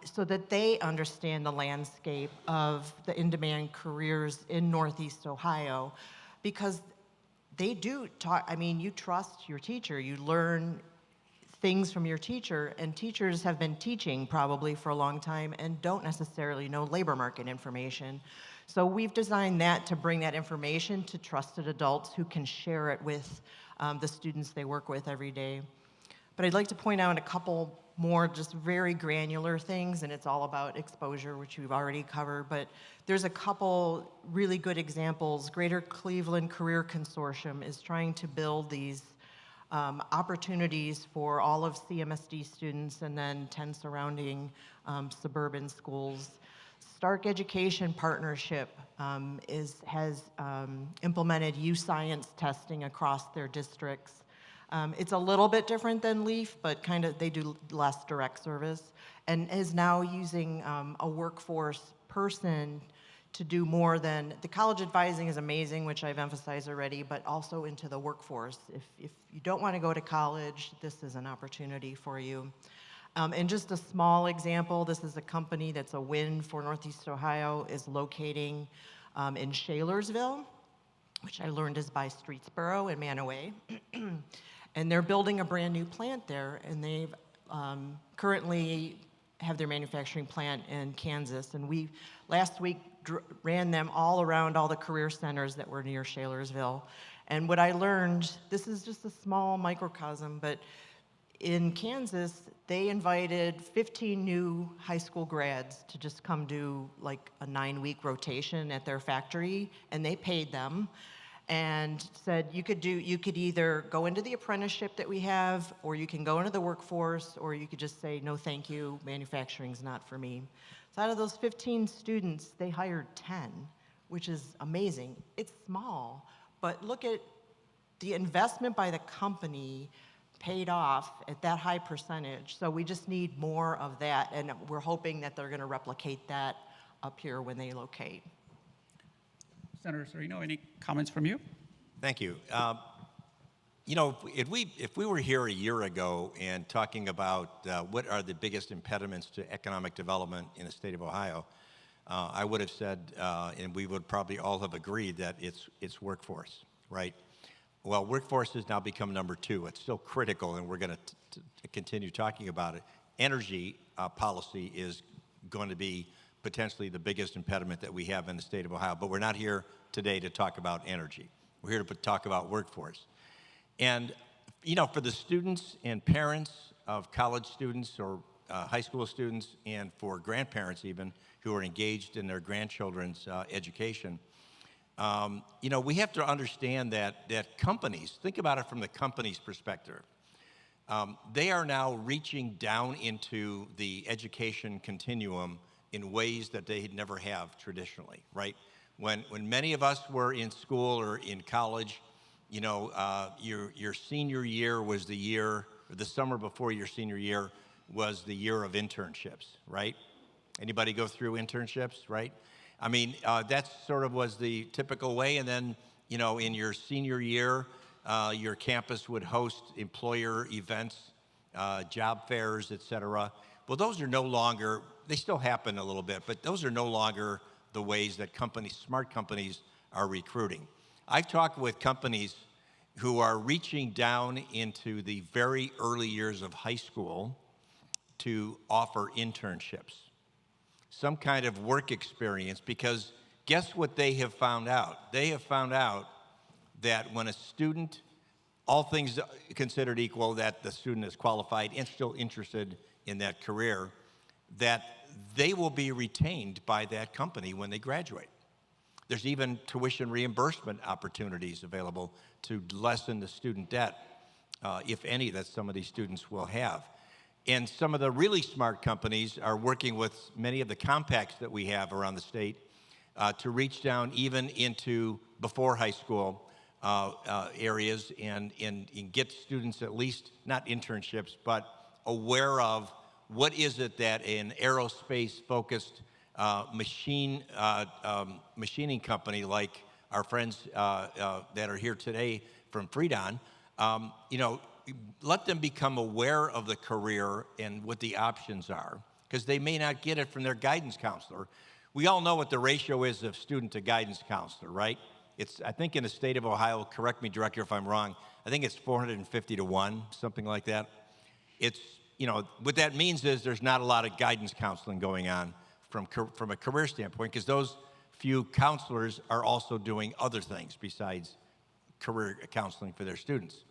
so that they understand the landscape of the in-demand careers in Northeast Ohio, because they do talk, I mean, you trust your teacher, you learn things from your teacher, and teachers have been teaching probably for a long time and don't necessarily know labor market information. So we've designed that to bring that information to trusted adults who can share it with the students they work with every day. But I'd like to point out a couple more just very granular things, and it's all about exposure, which we've already covered, but there's a couple really good examples. Greater Cleveland Career Consortium is trying to build these opportunities for all of CMSD students and then 10 surrounding suburban schools. Stark Education Partnership has implemented U-Science testing across their districts. It's a little bit different than LEAF, but kind of they do less direct service, and is now using a workforce person to do more than, the college advising is amazing, which I've emphasized already, but also into the workforce. If you don't want to go to college, this is an opportunity for you. And just a small example, this is a company that's a win for Northeast Ohio, is locating in Shalersville, which I learned is by Streetsboro and Manaway. And they're building a brand new plant there, and they've currently have their manufacturing plant in Kansas. And we, last week, ran them all around all the career centers that were near Shalersville. And what I learned, this is just a small microcosm, but in Kansas, they invited 15 new high school grads to just come do like a 9-week rotation at their factory, and they paid them. and said you could either go into the apprenticeship that we have, or you can go into the workforce, or you could just say, no thank you, manufacturing's not for me. So out of those 15 students, they hired 10, which is amazing. It's small, but look at the investment by the company paid off at that high percentage. So we just need more of that, and we're hoping that they're going to replicate that up here when they locate. Senator Cirino, any comments from you? Thank you. You know, if we were here a year ago and talking about what are the biggest impediments to economic development in the state of Ohio, I would have said, and we would probably all have agreed, that it's workforce, right? Well, workforce has now become number 2. It's still critical, and we're going to continue talking about it. Energy policy is going to be potentially the biggest impediment that we have in the state of Ohio, but we're not here today to talk about energy. We're here to talk about workforce. And, you know, for the students and parents of college students or high school students, and for grandparents even who are engaged in their grandchildren's education, you know, we have to understand that companies, think about it from the company's perspective, they are now reaching down into the education continuum in ways that they never have traditionally, right? When many of us were in school or in college, you know, your senior year was the year, or the summer before your senior year was the year of internships, right? Anybody go through internships, right? I mean, that sort of was the typical way. And then, you know, in your senior year, your campus would host employer events, job fairs, et cetera. Well, those are no longer, they still happen a little bit, but those are no longer the ways that companies, smart companies, are recruiting. I've talked with companies who are reaching down into the very early years of high school to offer internships, some kind of work experience, because guess what they have found out? They have found out that when a student, all things considered equal, that the student is qualified and still interested in that career, that they will be retained by that company when they graduate. There's even tuition reimbursement opportunities available to lessen the student debt, if any, that some of these students will have. And some of the really smart companies are working with many of the compacts that we have around the state to reach down even into before high school areas and get students at least, not internships, but aware of what is it that an aerospace-focused machining company like our friends that are here today from Freedon, you know, let them become aware of the career and what the options are, because they may not get it from their guidance counselor. We all know what the ratio is of student to guidance counselor, right? It's, I think in the state of Ohio, correct me, Director, if I'm wrong, I think it's 450 to 1, something like that. It's, you know, what that means is there's not a lot of guidance counseling going on from a career standpoint, because those few counselors are also doing other things besides career counseling for their students.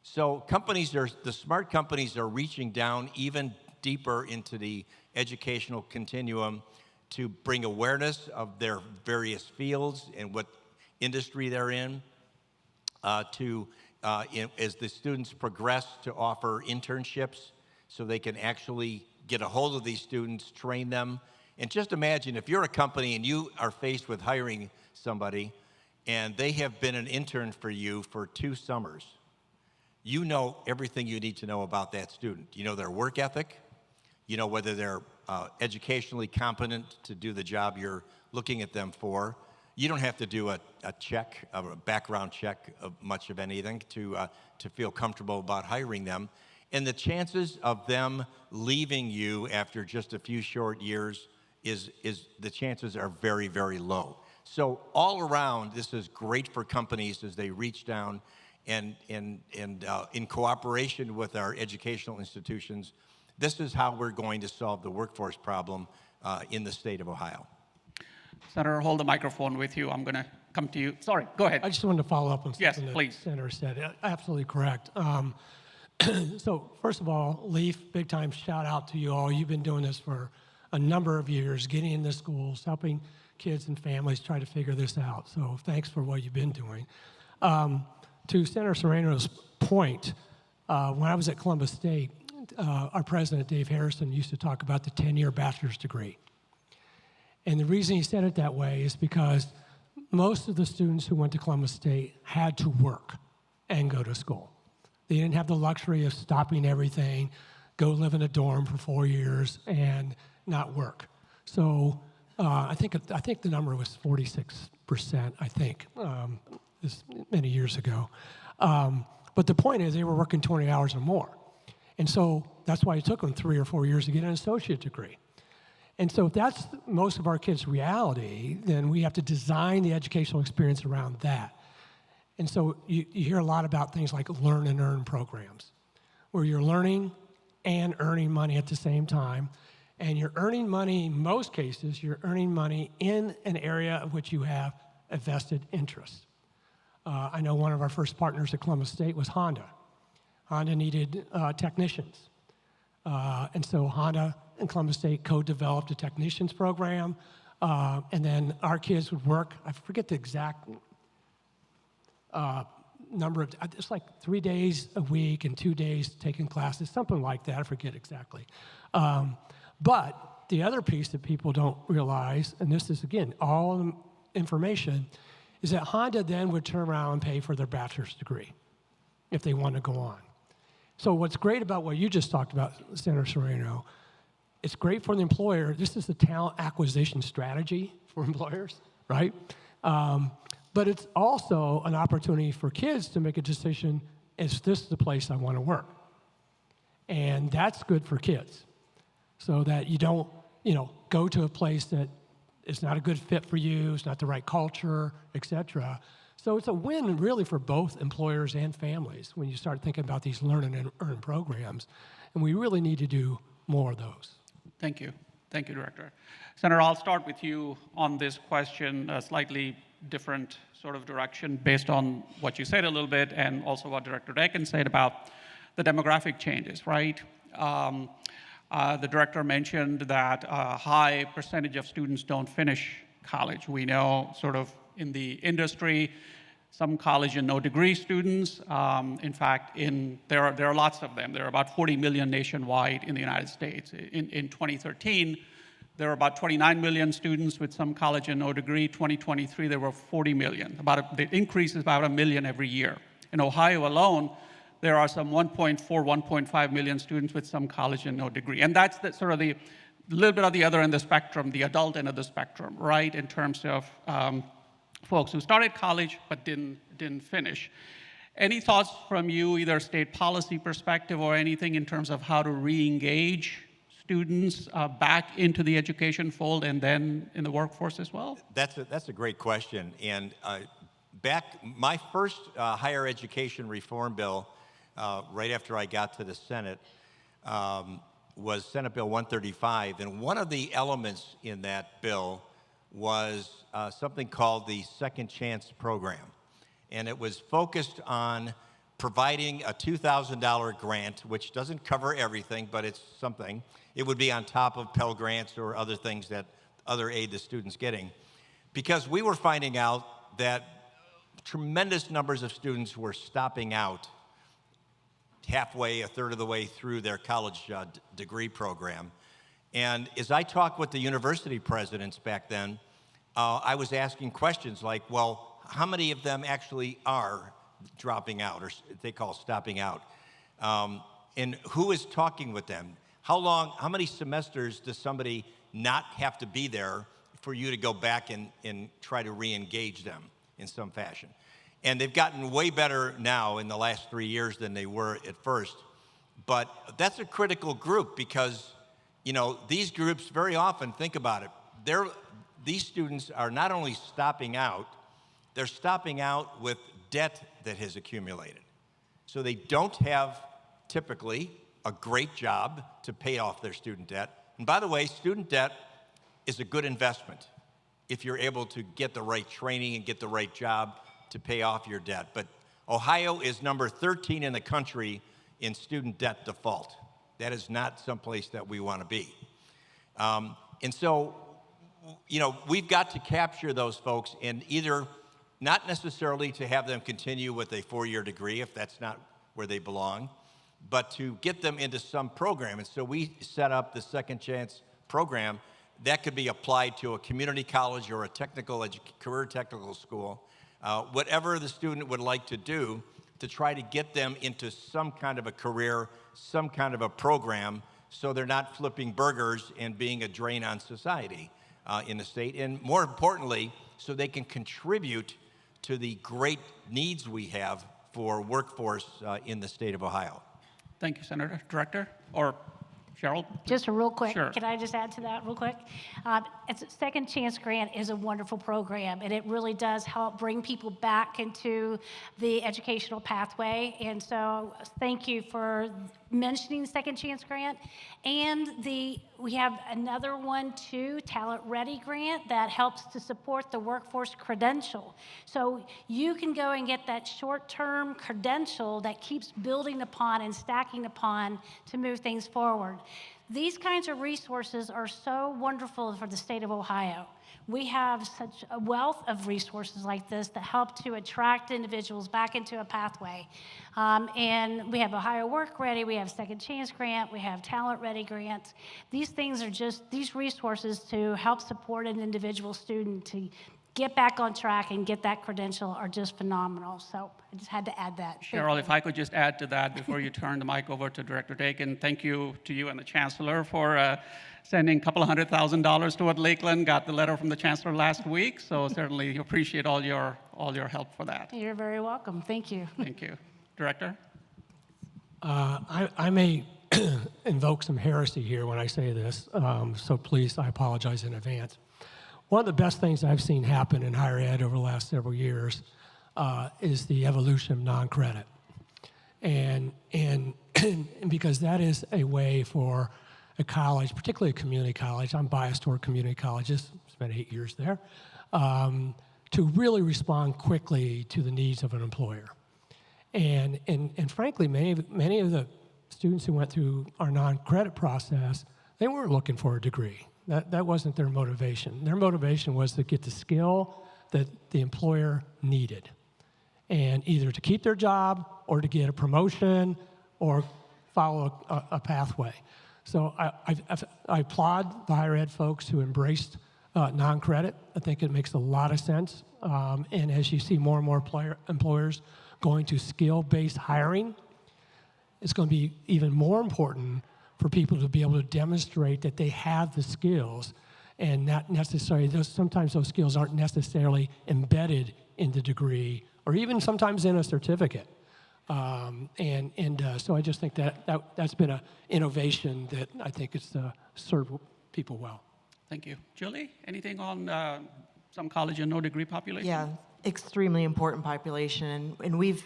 So the smart companies are reaching down even deeper into the educational continuum to bring awareness of their various fields and what industry they're in, as the students progress, to offer internships so they can actually get a hold of these students, train them. And just imagine if you're a company and you are faced with hiring somebody and they have been an intern for you for 2 summers. You know everything you need to know about that student. You know their work ethic. You know whether they're educationally competent to do the job you're looking at them for. You don't have to do a background check of much of anything to feel comfortable about hiring them. And the chances of them leaving you after just a few short years the chances are very, very low. So all around, this is great for companies as they reach down and in cooperation with our educational institutions, this is how we're going to solve the workforce problem in the state of Ohio. Senator, hold the microphone with you. I'm going to come to you. Sorry, go ahead. I just wanted to follow up on Yes, something please. that Senator said. Absolutely correct. So first of all, Leaf, big time shout out to you all. You've been doing this for a number of years getting into schools, helping kids and families try to figure this out. So thanks for what you've been doing. To Senator Cirino's point, when I was at Columbus State, our president, Dave Harrison, used to talk about the 10-year bachelor's degree. And the reason he said it that way is because most of the students who went to Columbus State had to work and go to school. They didn't have the luxury of stopping everything, go live in a dorm for 4 years and not work. So I think the number was 46%, I think, this many years ago. But the point is they were working 20 hours or more. And so that's why it took them 3 or 4 years to get an associate degree. And so if that's most of our kids' reality, then we have to design the educational experience around that. And so you hear a lot about things like learn and earn programs, where you're learning and earning money at the same time. And you're earning money, in most cases, you're earning money in an area of which you have a vested interest. I know one of our first partners at Columbus State was Honda. Honda needed technicians. And so Honda and Columbus State co-developed a technicians program. And then our kids would work, I forget the exact number of, it's like 3 days a week and 2 days taking classes, something like that, I forget exactly. But the other piece that people don't realize, and this is, again, all information, is that Honda then would turn around and pay for their bachelor's degree if they want to go on. So what's great about what you just talked about, Senator Cirino, it's great for the employer. This is the talent acquisition strategy for employers, right? But it's also an opportunity for kids to make a decision, is this the place I want to work? And that's good for kids, so that you don't, go to a place that is not a good fit for you, it's not the right culture, et cetera. So it's a win really for both employers and families when you start thinking about these learn and earn programs. And we really need to do more of those. Thank you. Thank you, Director. Senator, I'll start with you on this question, a slightly different sort of direction based on what you said a little bit and also what Director Dackin said about the demographic changes, right? The director mentioned that a high percentage of students don't finish college. We know sort of in the industry, some college and no degree students. In fact, there are lots of them. There are about 40 million nationwide in the United States. In 2013, there were about 29 million students with some college and no degree. 2023, there were 40 million. The increase is about 1 million every year. In Ohio alone, there are some 1.4, 1.5 million students with some college and no degree. And that's sort of the little bit of the other end of the spectrum, the adult end of the spectrum, right, in terms of folks who started college but didn't finish. Any thoughts from you, either state policy perspective or anything in terms of how to re-engage students back into the education fold and then in the workforce as well? That's a great question. And my first higher education reform bill, right after I got to the Senate, was Senate Bill 135. And one of the elements in that bill was something called the Second Chance Program. And it was focused on providing a $2,000 grant, which doesn't cover everything, but it's something. It would be on top of Pell Grants or other things that other aid the student's getting. Because we were finding out that tremendous numbers of students were stopping out halfway, a third of the way through their college degree program. And as I talked with the university presidents back then, I was asking questions like, well, how many of them actually are dropping out, or they call stopping out? And who is talking with them? How many semesters does somebody not have to be there for you to go back and try to re-engage them in some fashion? And they've gotten way better now in the last 3 years than they were at first. But that's a critical group because, these groups very often, think about it, these students are not only stopping out, they're stopping out with debt that has accumulated. So they don't have, typically, a great job to pay off their student debt. And by the way, student debt is a good investment if you're able to get the right training and get the right job to pay off your debt. But Ohio is number 13 in the country in student debt default. That is not someplace that we want to be. And so, you know, we've got to capture those folks and either not necessarily to have them continue with a 4-year degree if that's not where they belong, but to get them into some program. And so we set up the Second Chance program that could be applied to a community college or a career technical school, whatever the student would like to do, to try to get them into some kind of a career, some kind of a program, so they're not flipping burgers and being a drain on society in the state. And more importantly, so they can contribute to the great needs we have for workforce in the state of Ohio. Thank you, Senator. Director, or Cheryl? Just a real quick, Sure. Can I just add to that real quick? It's a Second Chance Grant is a wonderful program, and it really does help bring people back into the educational pathway. And so thank you for mentioning Second Chance Grant. And we have another one too, Talent Ready Grant, that helps to support the workforce credential. So you can go and get that short-term credential that keeps building upon and stacking upon to move things forward. These kinds of resources are so wonderful for the state of Ohio. We have such a wealth of resources like this that help to attract individuals back into a pathway. And we have Ohio Work Ready, we have Second Chance Grant, we have Talent Ready grants. These things are just, these resources to help support an individual student to get back on track and get that credential are just phenomenal. So I just had to add that. Cheryl, if I could just add to that before you turn the mic over to Director Dackin. Thank you to you and the Chancellor for sending a couple of $100,000 toward Lakeland. Got the letter from the Chancellor last week, so certainly appreciate all your help for that. You're very welcome. Thank you. Thank you. Director? I may invoke some heresy here when I say this, so please, I apologize in advance. One of the best things I've seen happen in higher ed over the last several years is the evolution of non-credit. And because that is a way for a college, particularly a community college, I'm biased toward community colleges, spent 8 years there, to really respond quickly to the needs of an employer. And frankly, many of the students who went through our non-credit process, they weren't looking for a degree. That wasn't their motivation. Their motivation was to get the skill that the employer needed, and either to keep their job or to get a promotion or follow a pathway. So I applaud the higher ed folks who embraced non-credit. I think it makes a lot of sense. And as you see more and more employers going to skill-based hiring, it's going to be even more important for people to be able to demonstrate that they have the skills, and not necessarily, sometimes those skills aren't necessarily embedded in the degree or even sometimes in a certificate. So I just think that's been an innovation that I think has served people well. Thank you. Julie, anything on some college and no degree population? Yeah, extremely important population. And we've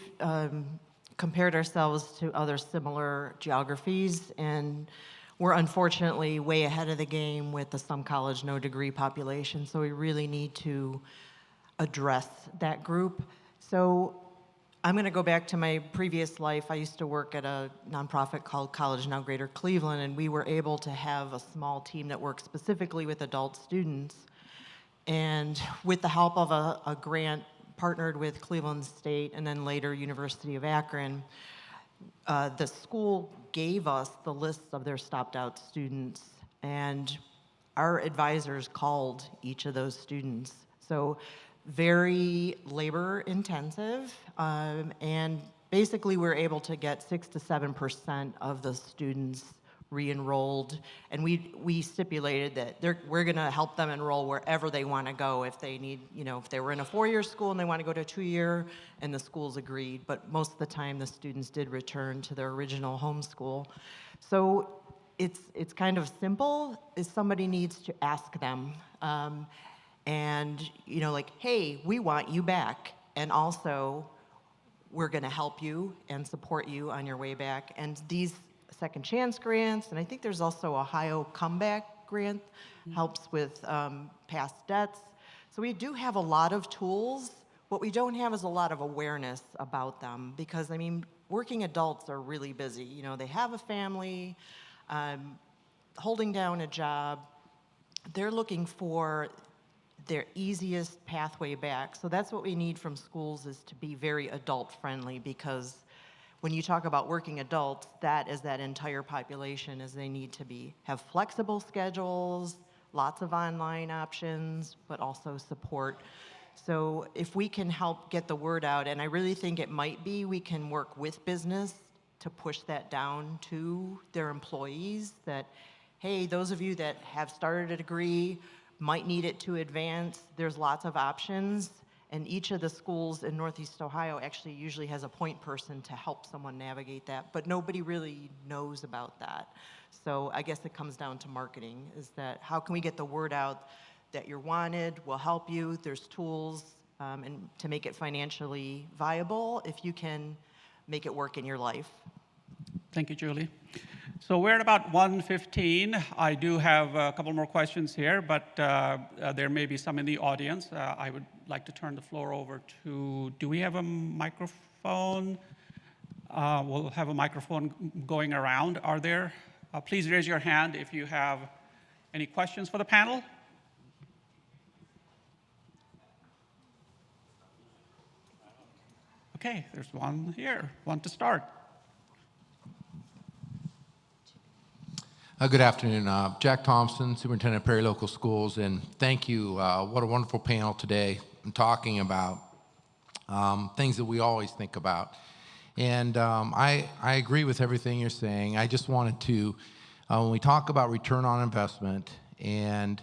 compared ourselves to other similar geographies, and we're unfortunately way ahead of the game with the some college, no degree population. So we really need to address that group. So I'm going to go back to my previous life. I used to work at a nonprofit called College Now Greater Cleveland, and we were able to have a small team that worked specifically with adult students. And with the help of a grant partnered with Cleveland State and then later University of Akron, the school gave us the lists of their stopped out students, and our advisors called each of those students. So very labor intensive, and basically we're able to get 6 to 7% of the students re-enrolled, and we stipulated that we're going to help them enroll wherever they want to go. If they need, if they were in a 4-year school and they want to go to a 2-year, and the schools agreed, but most of the time the students did return to their original home school. So it's kind of simple, is somebody needs to ask them, and like, hey, we want you back, and also we're going to help you and support you on your way back. And these Second Chance grants, and I think there's also Ohio Comeback Grant, helps with past debts. So we do have a lot of tools. What we don't have is a lot of awareness about them, because, working adults are really busy. They have a family, holding down a job, they're looking for their easiest pathway back. So that's what we need from schools, is to be very adult-friendly, because when you talk about working adults, that is that entire population, is they need to have flexible schedules, lots of online options, but also support. So if we can help get the word out, and I really think it might be, we can work with business to push that down to their employees, that, hey, those of you that have started a degree might need it to advance. There's lots of options, and each of the schools in Northeast Ohio actually usually has a point person to help someone navigate that, but nobody really knows about that. So I guess it comes down to marketing, is that how can we get the word out that you're wanted, we'll help you, there's tools, and to make it financially viable if you can make it work in your life. Thank you, Julie. So we're at about 1:15. I do have a couple more questions here, but there may be some in the audience. I would like to turn the floor over to, do we have a microphone? We'll have a microphone going around. Are there? Please raise your hand if you have any questions for the panel. Okay, there's one here, one to start. Good afternoon. Jack Thompson, Superintendent of Perry Local Schools, and thank you. What a wonderful panel today. I'm talking about things that we always think about. And I agree with everything you're saying. I just wanted to, when we talk about return on investment and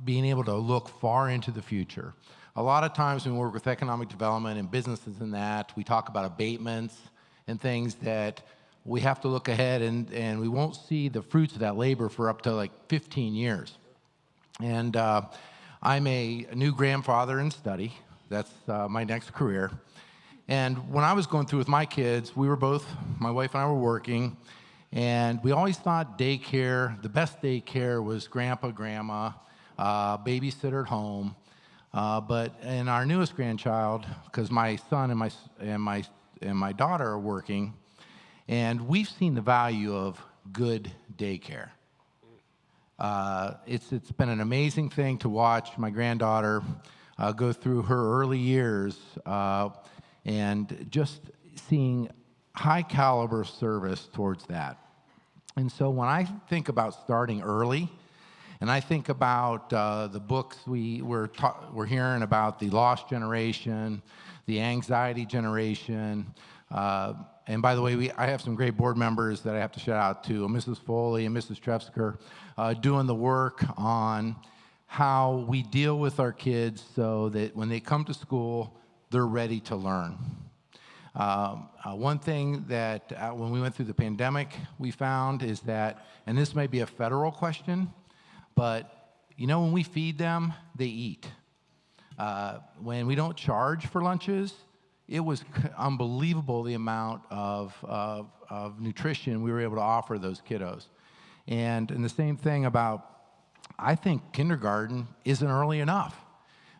being able to look far into the future, a lot of times when we work with economic development and businesses and that, we talk about abatements and things that we have to look ahead, and we won't see the fruits of that labor for up to like 15 years. And I'm a new grandfather in study. That's my next career. And when I was going through with my kids, we were both, my wife and I were working, and we always thought daycare, the best daycare was grandpa, grandma, babysitter at home. But in our newest grandchild, because my son and my daughter are working, and we've seen the value of good daycare. It's been an amazing thing to watch my granddaughter go through her early years and just seeing high caliber service towards that. And so when I think about starting early, and I think about the books we're hearing about, the lost generation, the anxiety generation, and by the way, I have some great board members that I have to shout out to, Mrs. Foley and Mrs. Trefsker, doing the work on how we deal with our kids so that when they come to school, they're ready to learn. One thing that when we went through the pandemic, we found is that, and this may be a federal question, but you know, when we feed them, they eat. When we don't charge for lunches, it was unbelievable the amount of nutrition we were able to offer those kiddos. And the same thing about, I think kindergarten isn't early enough.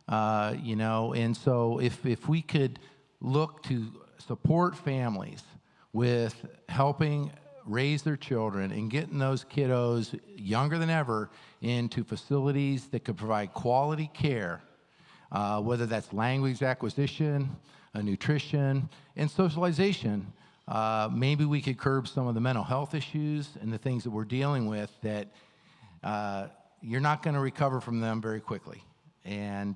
You know, and so if we could look to support families with helping raise their children and getting those kiddos younger than ever into facilities that could provide quality care, whether that's language acquisition, nutrition, and socialization, maybe we could curb some of the mental health issues and the things that we're dealing with that you're not going to recover from them very quickly. And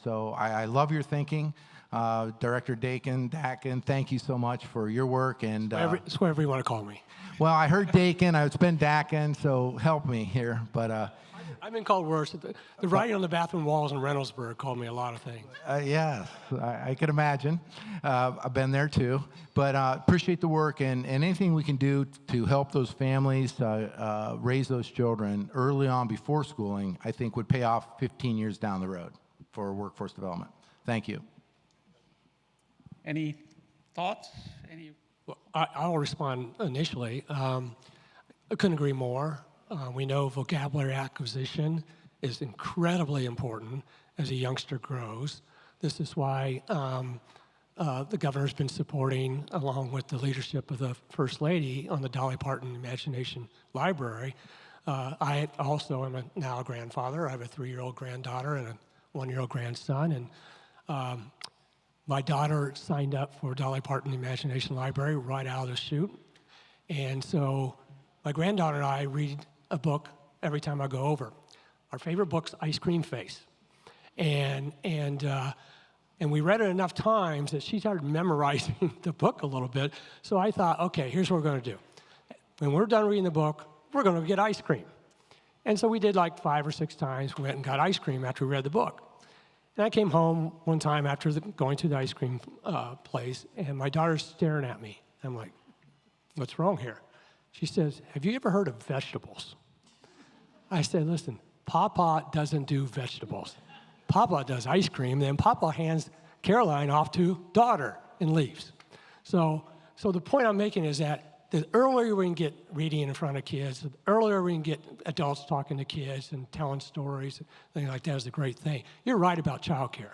so I love your thinking. Director Dackin, thank you so much for your work. And It's whatever you want to call me. well, I heard Dackin, it's been Dackin, so help me here. But I've been called worse. The writing on the bathroom walls in Reynoldsburg called me a lot of things. yes, I could imagine. I've been there too. But appreciate the work, and anything we can do to help those families raise those children early on before schooling, I think would pay off 15 years down the road for workforce development. Thank you. Any thoughts? Well, I'll respond initially. I couldn't agree more. We know vocabulary acquisition is incredibly important as a youngster grows. This is why the governor's been supporting, along with the leadership of the First Lady, on the Dolly Parton Imagination Library, I also am now a grandfather. I have a 3-year-old granddaughter and a 1-year-old grandson. And my daughter signed up for Dolly Parton Imagination Library right out of the chute. And so my granddaughter and I read a book every time I go over. Our favorite book's Ice Cream Face. And we read it enough times that she started memorizing the book a little bit. So I thought, okay, here's what we're going to do. When we're done reading the book, we're going to get ice cream. And so we did like 5 or 6 times. We went and got ice cream after we read the book. And I came home one time after going to the ice cream place, and my daughter's staring at me. I'm like, what's wrong here? She says, have you ever heard of vegetables? I said, listen, Papa doesn't do vegetables. Papa does ice cream, then Papa hands Caroline off to daughter and leaves. So the point I'm making is that the earlier we can get reading in front of kids, the earlier we can get adults talking to kids and telling stories, things like that is a great thing. You're right about childcare.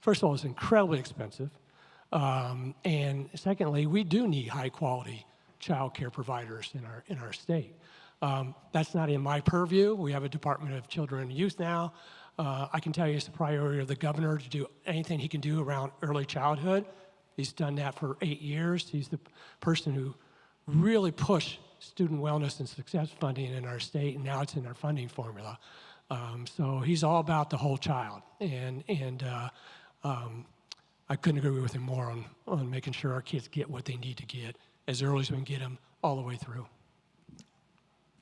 First of all, it's incredibly expensive. And secondly, we do need high-quality child care providers in our state. That's not in my purview. We have a Department of Children and Youth now. I can tell you it's the priority of the governor to do anything he can do around early childhood. He's done that for 8 years. He's the person who really pushed student wellness and success funding in our state, and now it's in our funding formula. So he's all about the whole child. And I couldn't agree with him more on making sure our kids get what they need to get as early as we can get them all the way through.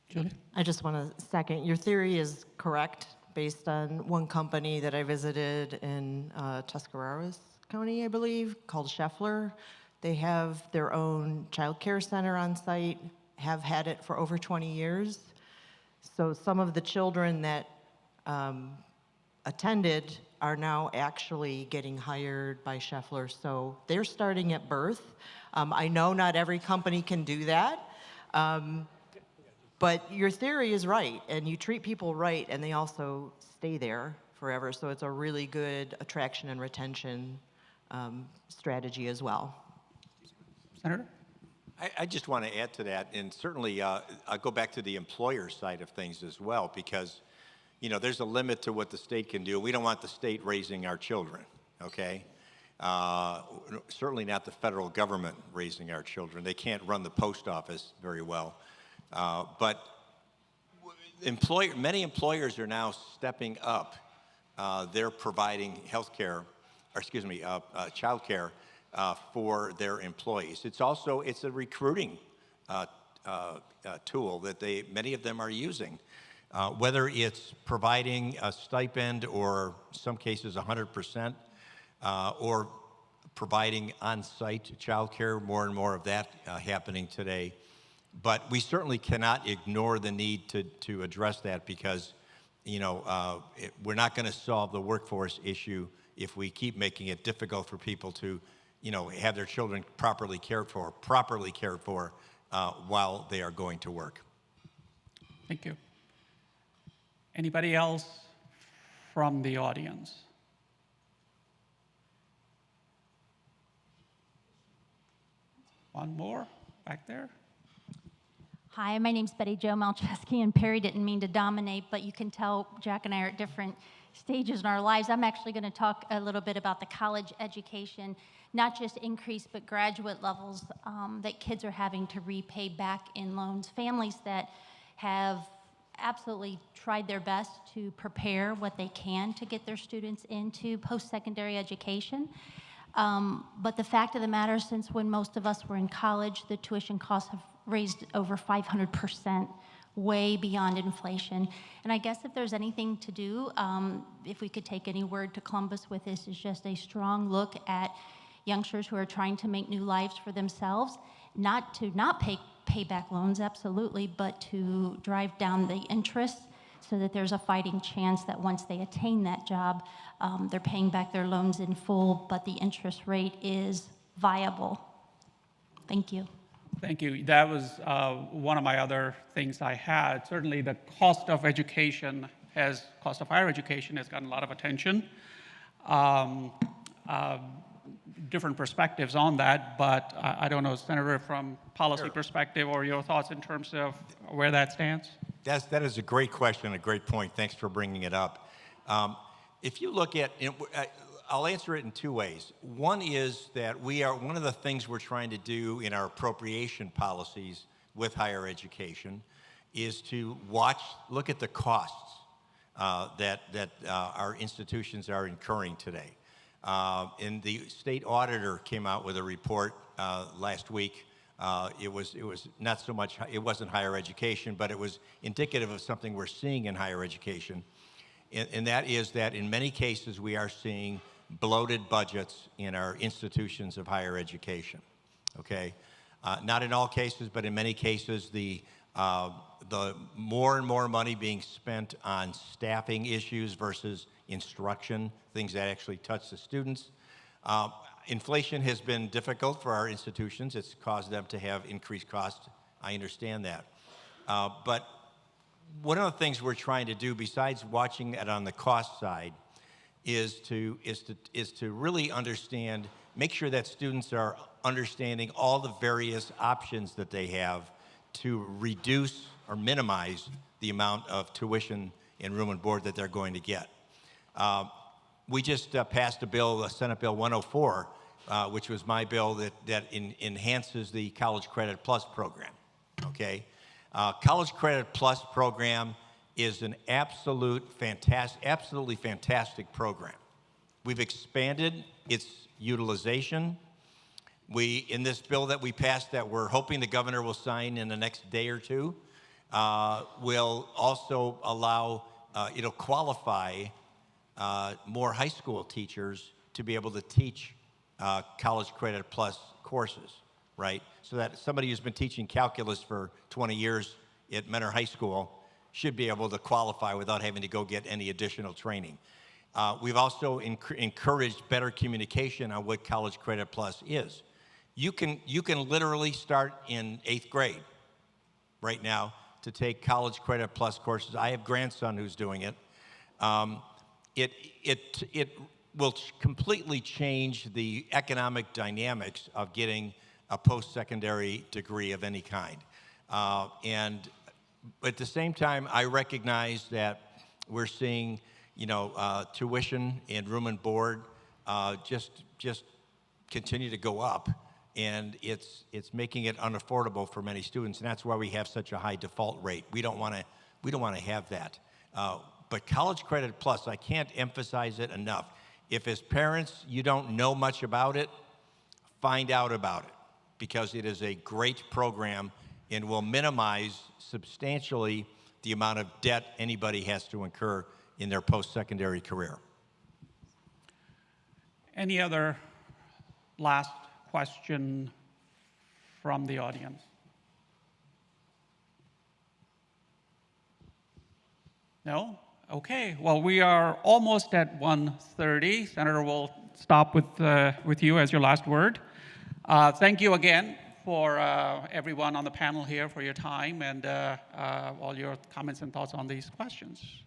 Julie? I just want to second, your theory is correct based on one company that I visited in Tuscarawas County, I believe, called Scheffler. They have their own child care center on site, have had it for over 20 years. So some of the children that attended are now actually getting hired by Scheffler. So they're starting at birth. I know not every company can do that, but your theory is right, and you treat people right, and they also stay there forever. So it's a really good attraction and retention strategy as well. Senator? I just want to add to that, and certainly I'll go back to the employer side of things as well, because there's a limit to what the state can do. We don't want the state raising our children, okay? Certainly not the federal government raising our children. They can't run the post office very well. But many employers are now stepping up. They're providing child care for their employees. It's a recruiting tool that many of them are using. Whether it's providing a stipend or some cases 100%, or providing on-site child care, more and more of that happening today. But we certainly cannot ignore the need to address that, because we're not going to solve the workforce issue if we keep making it difficult for people to have their children properly cared for while they are going to work. Thank you. Anybody else from the audience? One more back there. Hi, my name's Betty Jo Malcheski, and Perry didn't mean to dominate, but you can tell Jack and I are at different stages in our lives. I'm actually going to talk a little bit about the college education, not just increase, but graduate levels that kids are having to repay back in loans. Families that have absolutely tried their best to prepare what they can to get their students into post-secondary education. But the fact of the matter, since when most of us were in college, the tuition costs have raised over 500%, way beyond inflation. And I guess if there's anything to do, if we could take any word to Columbus with this, is just a strong look at youngsters who are trying to make new lives for themselves, not to not pay back loans, absolutely, but to drive down the interest so that there's a fighting chance that once they attain that job, they're paying back their loans in full, but the interest rate is viable. Thank you. Thank you. That was one of my other things I had. Certainly the cost of higher education has gotten a lot of attention. Different perspectives on that, but I don't know, Senator, from policy perspective, or your thoughts in terms of where that stands? that is a great question, a great point. Thanks for bringing it up. If you look at, I'll answer it in two ways. One is that one of the things we're trying to do in our appropriation policies with higher education is to look at the costs that our institutions are incurring today. And the state auditor came out with a report last week. It was not so much, it wasn't higher education, but it was indicative of something we're seeing in higher education. And that is that in many cases we are seeing bloated budgets in our institutions of higher education, okay? Not in all cases, but in many cases, the more and more money being spent on staffing issues versus instruction, things that actually touch the students. Inflation has been difficult for our institutions. It's caused them to have increased costs. I understand that. But one of the things we're trying to do, besides watching it on the cost side, is to really understand, make sure that students are understanding all the various options that they have to reduce or minimize the amount of tuition and room and board that they're going to get. We just passed a bill, Senate Bill 104, which was my bill that enhances the College Credit Plus program, okay? College Credit Plus program is an absolutely fantastic program. We've expanded its utilization. In this bill that we passed that we're hoping the governor will sign in the next day or two, will also allow, it'll qualify more high school teachers to be able to teach College Credit Plus courses, right? So that somebody who's been teaching calculus for 20 years at Mentor High School should be able to qualify without having to go get any additional training. We've also encouraged better communication on what College Credit Plus is. You can literally start in 8th grade right now to take College Credit Plus courses. I have a grandson who's doing it. It will completely change the economic dynamics of getting a post-secondary degree of any kind. And at the same time, I recognize that we're seeing, tuition and room and board just continue to go up, and it's making it unaffordable for many students, and that's why we have such a high default rate. We don't want to have that. But College Credit Plus, I can't emphasize it enough. If as parents you don't know much about it, find out about it, because it is a great program and will minimize substantially the amount of debt anybody has to incur in their post-secondary career. Any other last question from the audience? No? Okay. Well, we are almost at 1:30. Senator will stop with you as your last word. Thank you again for everyone on the panel here for your time and all your comments and thoughts on these questions.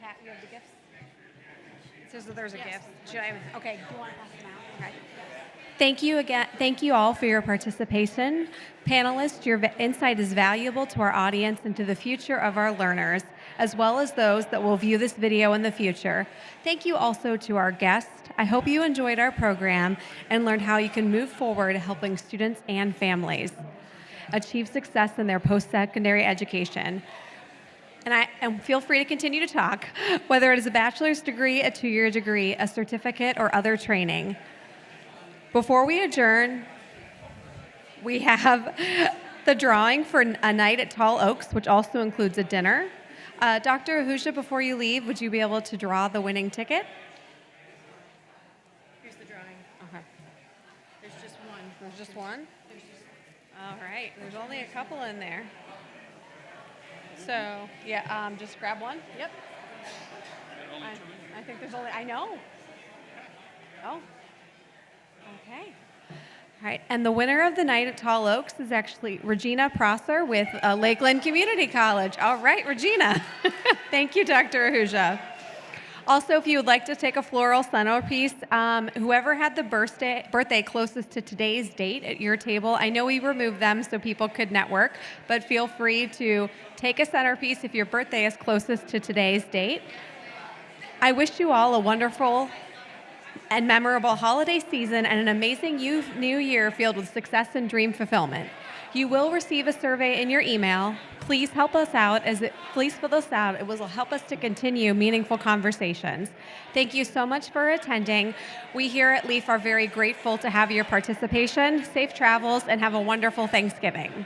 Pat, you have the gifts? It says that there's a gift. Should I? Okay. Do you want to pass them out? Okay. Thank you again. Thank you all for your participation. Panelists, your insight is valuable to our audience and to the future of our learners, as well as those that will view this video in the future. Thank you also to our guests. I hope you enjoyed our program and learned how you can move forward helping students and families achieve success in their post-secondary education. And feel free to continue to talk, whether it is a bachelor's degree, a 2-year degree, a certificate, or other training. Before we adjourn, we have the drawing for a night at Tall Oaks, which also includes a dinner. Dr. Ahuja, before you leave, would you be able to draw the winning ticket? Here's the drawing. Okay. There's just one. There's just one? There's just All right. There's only a couple in there. So, yeah, just grab one. Yep. I think there's only, I know. Oh. Okay. All right, and the winner of the night at Tall Oaks is actually Regina Prosser with Lakeland Community College. All right, Regina. Thank you, Dr. Ahuja. Also, if you would like to take a floral centerpiece, whoever had the birthday closest to today's date at your table, I know we removed them so people could network, but feel free to take a centerpiece if your birthday is closest to today's date. I wish you all a wonderful and memorable holiday season and an amazing new year filled with success and dream fulfillment. You will receive a survey in your email. Please help us out. Please fill this out. It will help us to continue meaningful conversations. Thank you so much for attending. We here at LEAF are very grateful to have your participation. Safe travels and have a wonderful Thanksgiving.